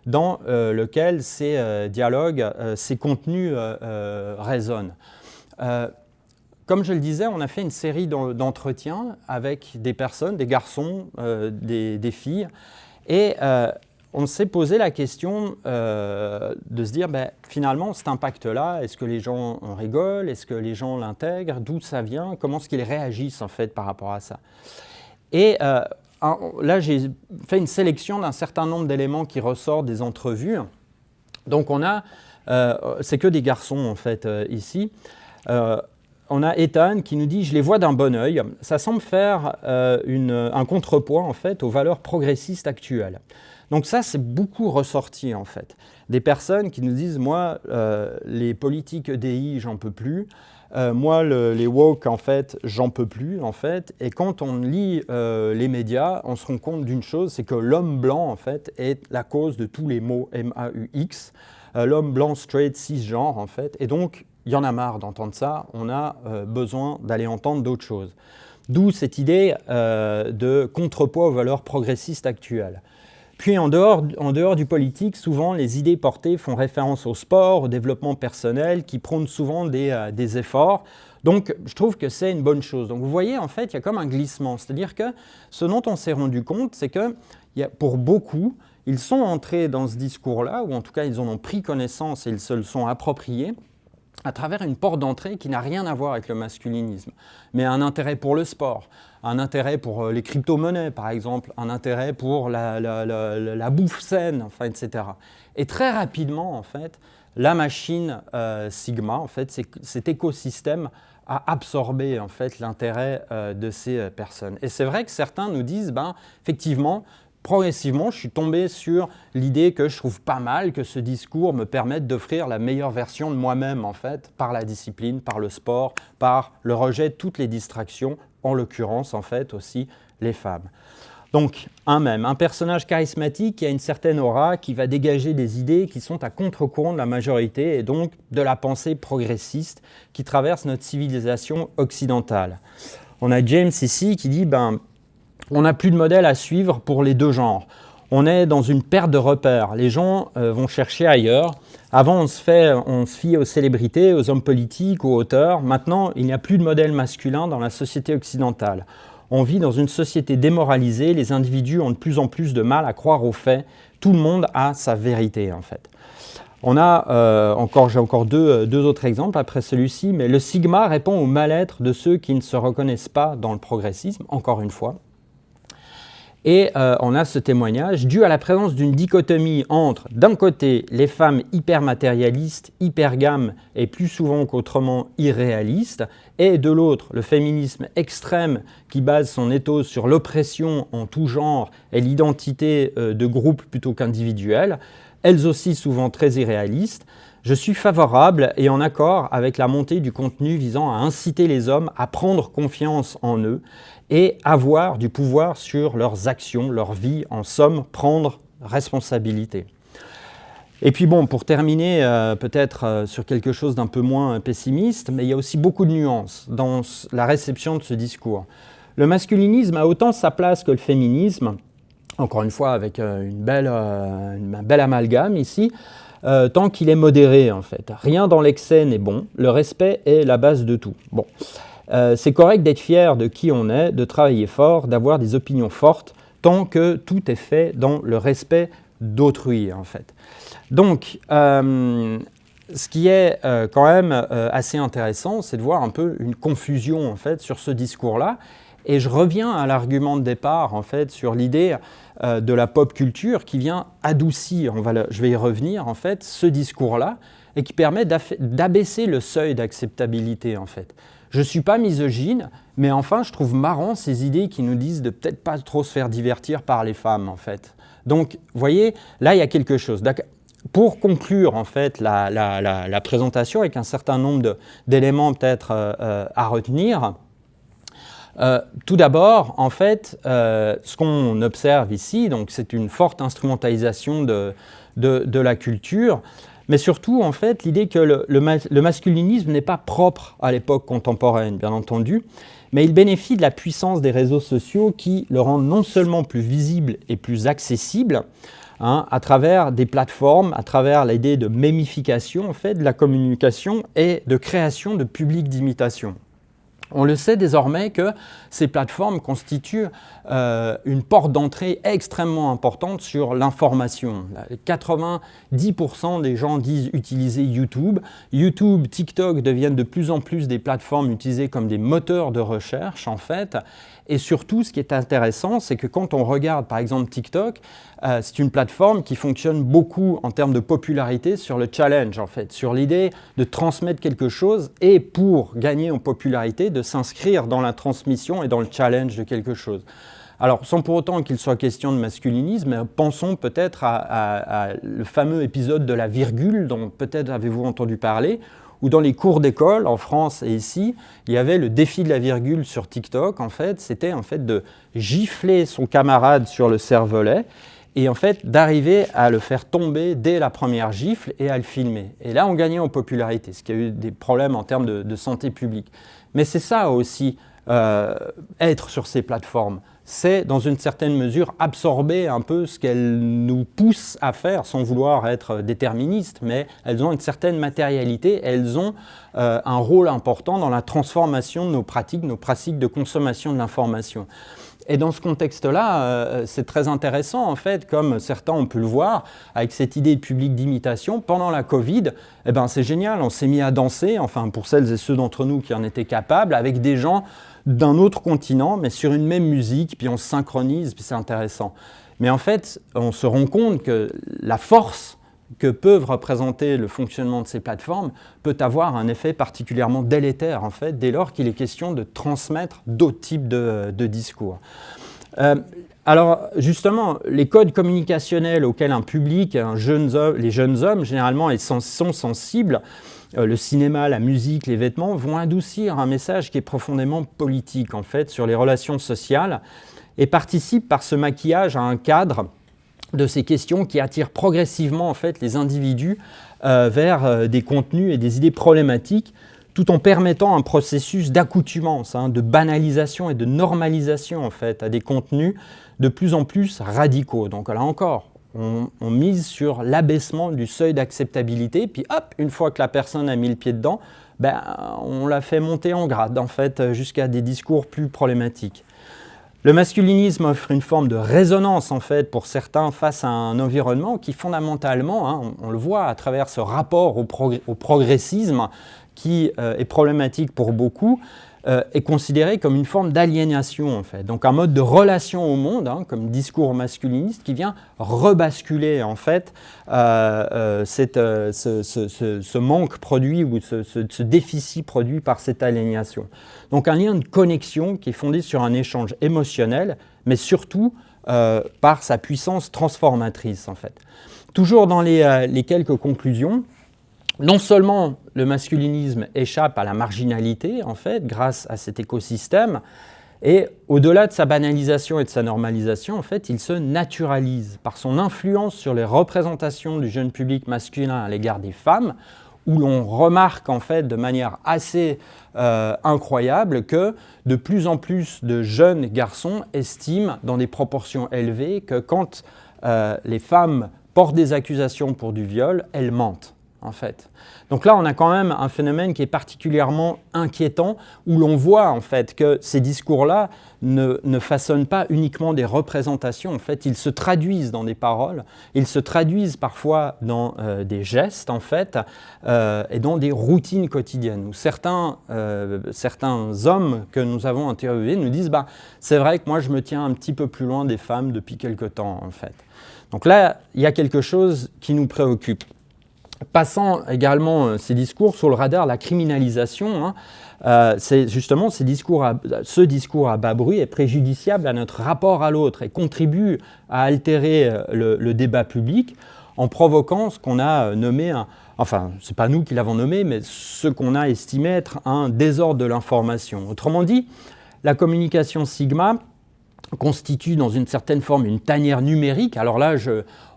dans lequel ces dialogues, ces contenus résonnent. Comme je le disais, on a fait une série d'entretiens avec des personnes, des garçons, des filles, et on s'est posé la question de se dire, finalement, cet impact-là, est-ce que les gens en rigolent, est-ce que les gens l'intègrent, d'où ça vient, comment est-ce qu'ils réagissent en fait par rapport à ça. Et là, j'ai fait une sélection d'un certain nombre d'éléments qui ressortent des entrevues. Donc on a, c'est que des garçons en fait ici. On a Ethan qui nous dit « Je les vois d'un bon œil ». Ça semble faire un contrepoids en fait, aux valeurs progressistes actuelles. Donc ça, c'est beaucoup ressorti en fait. Des personnes qui nous disent « Moi, les politiques EDI, j'en peux plus. Moi, les woke, en fait, j'en peux plus, en fait. » Et quand on lit les médias, on se rend compte d'une chose, c'est que l'homme blanc, en fait, est la cause de tous les maux M-A-U-X. L'homme blanc, straight, cisgenre, en fait. Et donc, il y en a marre d'entendre ça, on a besoin d'aller entendre d'autres choses. D'où cette idée de contrepoids aux valeurs progressistes actuelles. Puis en dehors du politique, souvent les idées portées font référence au sport, au développement personnel, qui prônent souvent des efforts. Donc je trouve que c'est une bonne chose. Donc vous voyez, en fait, il y a comme un glissement. C'est-à-dire que ce dont on s'est rendu compte, c'est que pour beaucoup, ils sont entrés dans ce discours-là, ou en tout cas ils en ont pris connaissance et ils se le sont appropriés, à travers une porte d'entrée qui n'a rien à voir avec le masculinisme, mais un intérêt pour le sport, un intérêt pour les crypto-monnaies, par exemple, un intérêt pour la bouffe saine, enfin, etc. Et très rapidement, en fait, la machine Sigma, en fait, cet écosystème a absorbé en fait, l'intérêt de ces personnes. Et c'est vrai que certains nous disent, effectivement, progressivement, je suis tombé sur l'idée que je trouve pas mal que ce discours me permette d'offrir la meilleure version de moi-même, en fait, par la discipline, par le sport, par le rejet de toutes les distractions, en l'occurrence, en fait, aussi les femmes. Donc, un personnage charismatique qui a une certaine aura, qui va dégager des idées qui sont à contre-courant de la majorité et donc de la pensée progressiste qui traverse notre civilisation occidentale. On a James ici qui dit on n'a plus de modèle à suivre pour les deux genres. On est dans une perte de repères. Les gens vont chercher ailleurs. Avant, on se fiait aux célébrités, aux hommes politiques, aux auteurs. Maintenant, il n'y a plus de modèle masculin dans la société occidentale. On vit dans une société démoralisée. Les individus ont de plus en plus de mal à croire aux faits. Tout le monde a sa vérité, en fait. On a j'ai encore deux autres exemples après celui-ci, mais le Sigma répond au mal-être de ceux qui ne se reconnaissent pas dans le progressisme, encore une fois. Et on a ce témoignage dû à la présence d'une dichotomie entre, d'un côté, les femmes hyper matérialistes, hypergames et plus souvent qu'autrement irréalistes, et de l'autre, le féminisme extrême qui base son ethos sur l'oppression en tout genre et l'identité de groupe plutôt qu'individuelle, elles aussi souvent très irréalistes. Je suis favorable et en accord avec la montée du contenu visant à inciter les hommes à prendre confiance en eux et avoir du pouvoir sur leurs actions, leur vie, en somme, prendre responsabilité. Et puis bon, pour terminer, peut-être sur quelque chose d'un peu moins pessimiste, mais il y a aussi beaucoup de nuances dans la réception de ce discours. Le masculinisme a autant sa place que le féminisme, encore une fois avec un bel amalgame ici, tant qu'il est modéré en fait. Rien dans l'excès n'est bon, le respect est la base de tout. Bon. C'est correct d'être fier de qui on est, de travailler fort, d'avoir des opinions fortes, tant que tout est fait dans le respect d'autrui, en fait. Donc, ce qui est quand même assez intéressant, c'est de voir un peu une confusion, en fait, sur ce discours-là. Et je reviens à l'argument de départ, en fait, sur l'idée de la pop culture qui vient adoucir, je vais y revenir, en fait, ce discours-là, et qui permet d'abaisser le seuil d'acceptabilité, en fait. Je ne suis pas misogyne, mais enfin, je trouve marrant ces idées qui nous disent de peut-être pas trop se faire divertir par les femmes, en fait. Donc, vous voyez, là, il y a quelque chose. Pour conclure, en fait, la présentation avec un certain nombre d'éléments peut-être à retenir, tout d'abord, en fait, ce qu'on observe ici, donc c'est une forte instrumentalisation de la culture, mais surtout, en fait, l'idée que le masculinisme n'est pas propre à l'époque contemporaine, bien entendu, mais il bénéficie de la puissance des réseaux sociaux qui le rendent non seulement plus visible et plus accessible, à travers des plateformes, à travers l'idée de mémification, en fait, de la communication et de création de publics d'imitation. On le sait désormais que ces plateformes constituent une porte d'entrée extrêmement importante sur l'information. 90% des gens disent utiliser YouTube. YouTube, TikTok deviennent de plus en plus des plateformes utilisées comme des moteurs de recherche, en fait. Et surtout, ce qui est intéressant, c'est que quand on regarde, par exemple, TikTok, c'est une plateforme qui fonctionne beaucoup en termes de popularité sur le challenge, en fait, sur l'idée de transmettre quelque chose et pour gagner en popularité, de s'inscrire dans la transmission et dans le challenge de quelque chose. Alors, sans pour autant qu'il soit question de masculinisme, pensons peut-être à le fameux épisode de la virgule, dont peut-être avez-vous entendu parler, où dans les cours d'école, en France et ici, il y avait le défi de la virgule sur TikTok. En fait, c'était en fait de gifler son camarade sur le cervelet et en fait d'arriver à le faire tomber dès la première gifle et à le filmer. Et là, on gagnait en popularité, ce qui a eu des problèmes en termes de santé publique. Mais c'est ça aussi, être sur ces plateformes. C'est, dans une certaine mesure, absorber un peu ce qu'elles nous poussent à faire, sans vouloir être déterministes, mais elles ont une certaine matérialité, elles ont un rôle important dans la transformation de nos pratiques de consommation de l'information. Et dans ce contexte-là, c'est très intéressant, en fait, comme certains ont pu le voir, avec cette idée de public d'imitation. Pendant la Covid, eh ben, c'est génial, on s'est mis à danser, enfin pour celles et ceux d'entre nous qui en étaient capables, avec des gens d'un autre continent, mais sur une même musique, puis on se synchronise, puis c'est intéressant. Mais en fait, on se rend compte que la force que peuvent représenter le fonctionnement de ces plateformes peut avoir un effet particulièrement délétère, en fait, dès lors qu'il est question de transmettre d'autres types de discours. Alors, justement, les codes communicationnels auxquels un public, les jeunes hommes, généralement, sont sensibles, le cinéma, la musique, les vêtements, vont adoucir un message qui est profondément politique, en fait, sur les relations sociales, et participent par ce maquillage à un cadre de ces questions qui attirent progressivement, en fait, les individus vers des contenus et des idées problématiques, tout en permettant un processus d'accoutumance, de banalisation et de normalisation, en fait, à des contenus de plus en plus radicaux. Donc là encore, on mise sur l'abaissement du seuil d'acceptabilité, puis hop, une fois que la personne a mis le pied dedans, on la fait monter en grade, en fait, jusqu'à des discours plus problématiques. Le masculinisme offre une forme de résonance, en fait, pour certains face à un environnement qui, fondamentalement, on le voit à travers ce rapport au progressisme qui est problématique pour beaucoup, est considéré comme une forme d'aliénation, en fait. Donc un mode de relation au monde, comme discours masculiniste, qui vient rebasculer, en fait, ce manque produit ou ce déficit produit par cette aliénation. Donc un lien de connexion qui est fondé sur un échange émotionnel, mais surtout par sa puissance transformatrice, en fait. Toujours dans les quelques conclusions, non seulement le masculinisme échappe à la marginalité, en fait, grâce à cet écosystème, et au-delà de sa banalisation et de sa normalisation, en fait, il se naturalise par son influence sur les représentations du jeune public masculin à l'égard des femmes, où l'on remarque en fait de manière assez incroyable que de plus en plus de jeunes garçons estiment dans des proportions élevées que quand les femmes portent des accusations pour du viol, elles mentent. En fait. Donc là, on a quand même un phénomène qui est particulièrement inquiétant, où l'on voit en fait que ces discours-là ne façonnent pas uniquement des représentations, en fait, ils se traduisent dans des paroles, ils se traduisent parfois dans des gestes, en fait, et dans des routines quotidiennes, où certains hommes que nous avons interviewés nous disent « c'est vrai que moi je me tiens un petit peu plus loin des femmes depuis quelque temps, en fait ». Donc là, il y a quelque chose qui nous préoccupe. Passant également ces discours sur le radar, la criminalisation, c'est justement ce discours à bas bruit est préjudiciable à notre rapport à l'autre et contribue à altérer le débat public en provoquant ce qu'on a nommé, enfin, ce n'est pas nous qui l'avons nommé, mais ce qu'on a estimé être un désordre de l'information. Autrement dit, la communication sigma constitue dans une certaine forme une tanière numérique. Alors là,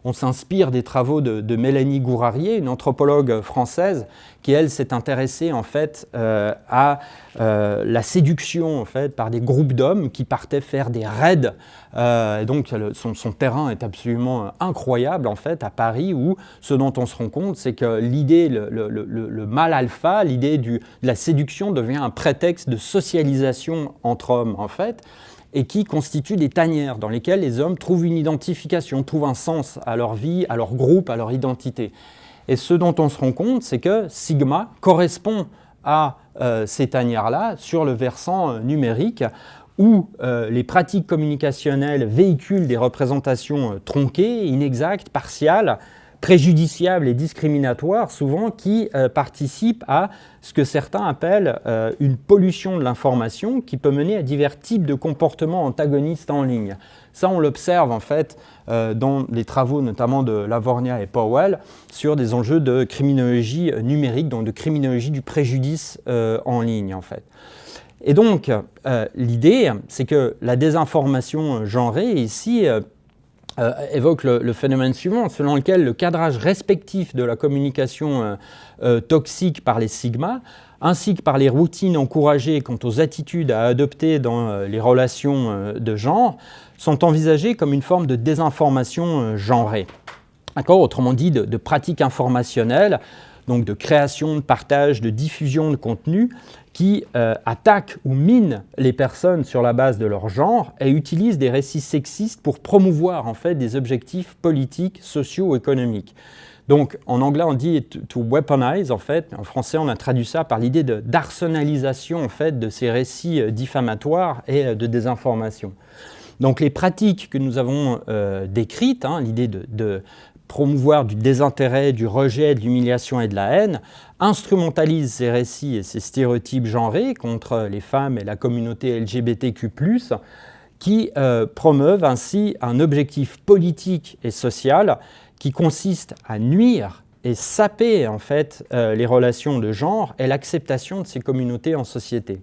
on s'inspire des travaux de Mélanie Gourarier, une anthropologue française, qui elle s'est intéressée en fait à la séduction en fait par des groupes d'hommes qui partaient faire des raids. Donc son terrain est absolument incroyable en fait à Paris, où ce dont on se rend compte, c'est que l'idée, le mâle alpha, l'idée de la séduction devient un prétexte de socialisation entre hommes en fait, et qui constituent des tanières dans lesquelles les hommes trouvent une identification, trouvent un sens à leur vie, à leur groupe, à leur identité. Et ce dont on se rend compte, c'est que Sigma correspond à ces tanières-là sur le versant numérique, où les pratiques communicationnelles véhiculent des représentations tronquées, inexactes, partiales, préjudiciables et discriminatoires, souvent qui participent à ce que certains appellent une pollution de l'information qui peut mener à divers types de comportements antagonistes en ligne. Ça, on l'observe en fait dans les travaux notamment de Lavorgna et Powell sur des enjeux de criminologie numérique, donc de criminologie du préjudice en ligne en fait. Et donc, l'idée, c'est que la désinformation genrée ici évoque le phénomène suivant, selon lequel le cadrage respectif de la communication toxique par les sigmas, ainsi que par les routines encouragées quant aux attitudes à adopter dans les relations de genre, sont envisagées comme une forme de désinformation genrée. Autrement dit, de pratiques informationnelles, donc de création, de partage, de diffusion de contenu, qui attaquent ou minent les personnes sur la base de leur genre et utilisent des récits sexistes pour promouvoir en fait des objectifs politiques, sociaux, économiques. Donc en anglais on dit to weaponize en fait, en français on a traduit ça par l'idée d'arsenalisation en fait de ces récits diffamatoires et de désinformation. Donc les pratiques que nous avons décrites, l'idée de promouvoir du désintérêt, du rejet, de l'humiliation et de la haine, instrumentalise ces récits et ces stéréotypes genrés contre les femmes et la communauté LGBTQ+, qui promeuvent ainsi un objectif politique et social qui consiste à nuire et saper en fait les relations de genre et l'acceptation de ces communautés en société.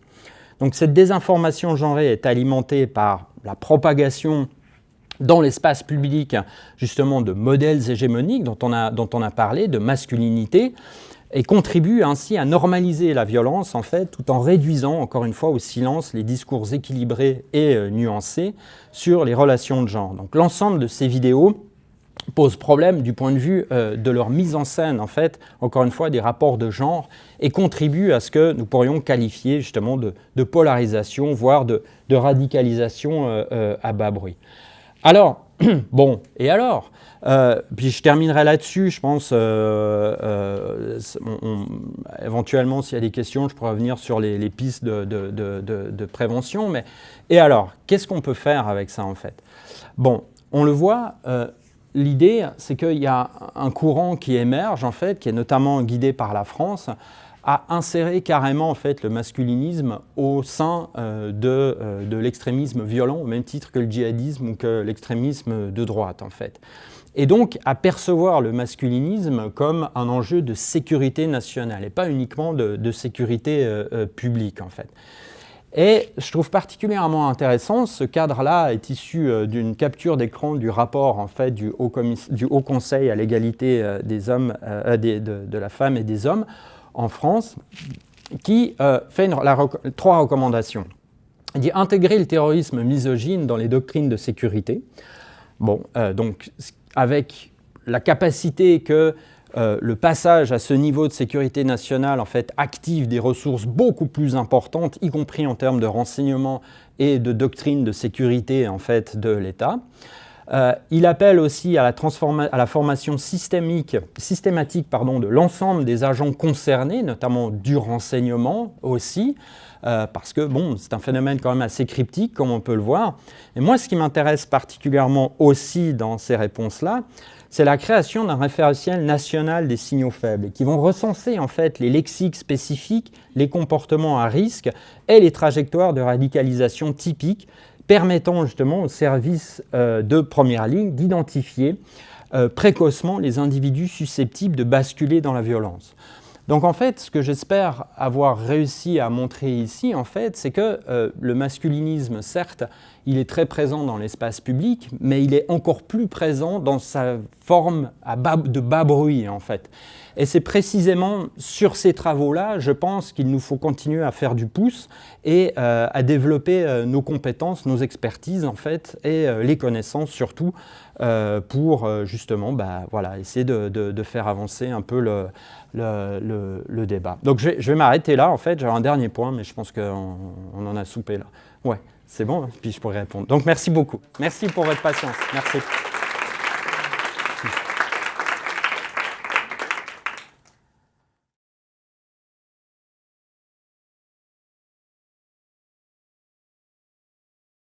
Donc cette désinformation genrée est alimentée par la propagation dans l'espace public justement de modèles hégémoniques dont on a parlé, de masculinité, et contribue ainsi à normaliser la violence en fait, tout en réduisant encore une fois au silence les discours équilibrés et nuancés sur les relations de genre. Donc l'ensemble de ces vidéos pose problème du point de vue de leur mise en scène, en fait, encore une fois, des rapports de genre, et contribue à ce que nous pourrions qualifier justement de polarisation, voire de radicalisation à bas bruit. Alors, bon, et alors puis je terminerai là-dessus, je pense, éventuellement s'il y a des questions, je pourrais revenir sur les pistes de prévention, mais et alors, qu'est-ce qu'on peut faire avec ça en fait? Bon, on le voit, l'idée c'est qu'il y a un courant qui émerge en fait, qui est notamment guidé par la France, à insérer carrément en fait, le masculinisme au sein de l'extrémisme violent, au même titre que le djihadisme ou que l'extrémisme de droite en fait. Et donc à percevoir le masculinisme comme un enjeu de sécurité nationale et pas uniquement de sécurité publique en fait. Et je trouve particulièrement intéressant, ce cadre-là est issu d'une capture d'écran du rapport en fait, du Haut Conseil à l'égalité des hommes, de la femme et des hommes en France, qui fait 3 recommandations. Il dit intégrer le terrorisme misogyne dans les doctrines de sécurité. Bon, donc avec la capacité que le passage à ce niveau de sécurité nationale en fait, active des ressources beaucoup plus importantes, y compris en termes de renseignement et de doctrine de sécurité en fait, de l'État. Il appelle aussi à la formation systématique de l'ensemble des agents concernés, notamment du renseignement aussi, parce que bon, c'est un phénomène quand même assez cryptique, comme on peut le voir. Et moi, ce qui m'intéresse particulièrement aussi dans ces réponses-là, c'est la création d'un référentiel national des signaux faibles, qui vont recenser en fait les lexiques spécifiques, les comportements à risque et les trajectoires de radicalisation typiques, permettant justement aux services de première ligne d'identifier précocement les individus susceptibles de basculer dans la violence. Donc en fait, ce que j'espère avoir réussi à montrer ici, en fait, c'est que le masculinisme, certes, il est très présent dans l'espace public, mais il est encore plus présent dans sa forme de bas bruit, en fait. Et c'est précisément sur ces travaux-là, je pense qu'il nous faut continuer à faire du pouce et à développer nos compétences, nos expertises, en fait, et les connaissances surtout, pour justement voilà, essayer de faire avancer un peu le débat. Donc je vais m'arrêter là, en fait, j'ai un dernier point, mais je pense qu'on en a soupé là. Ouais, c'est bon, puis je pourrais répondre. Donc merci beaucoup. Merci pour votre patience. Merci.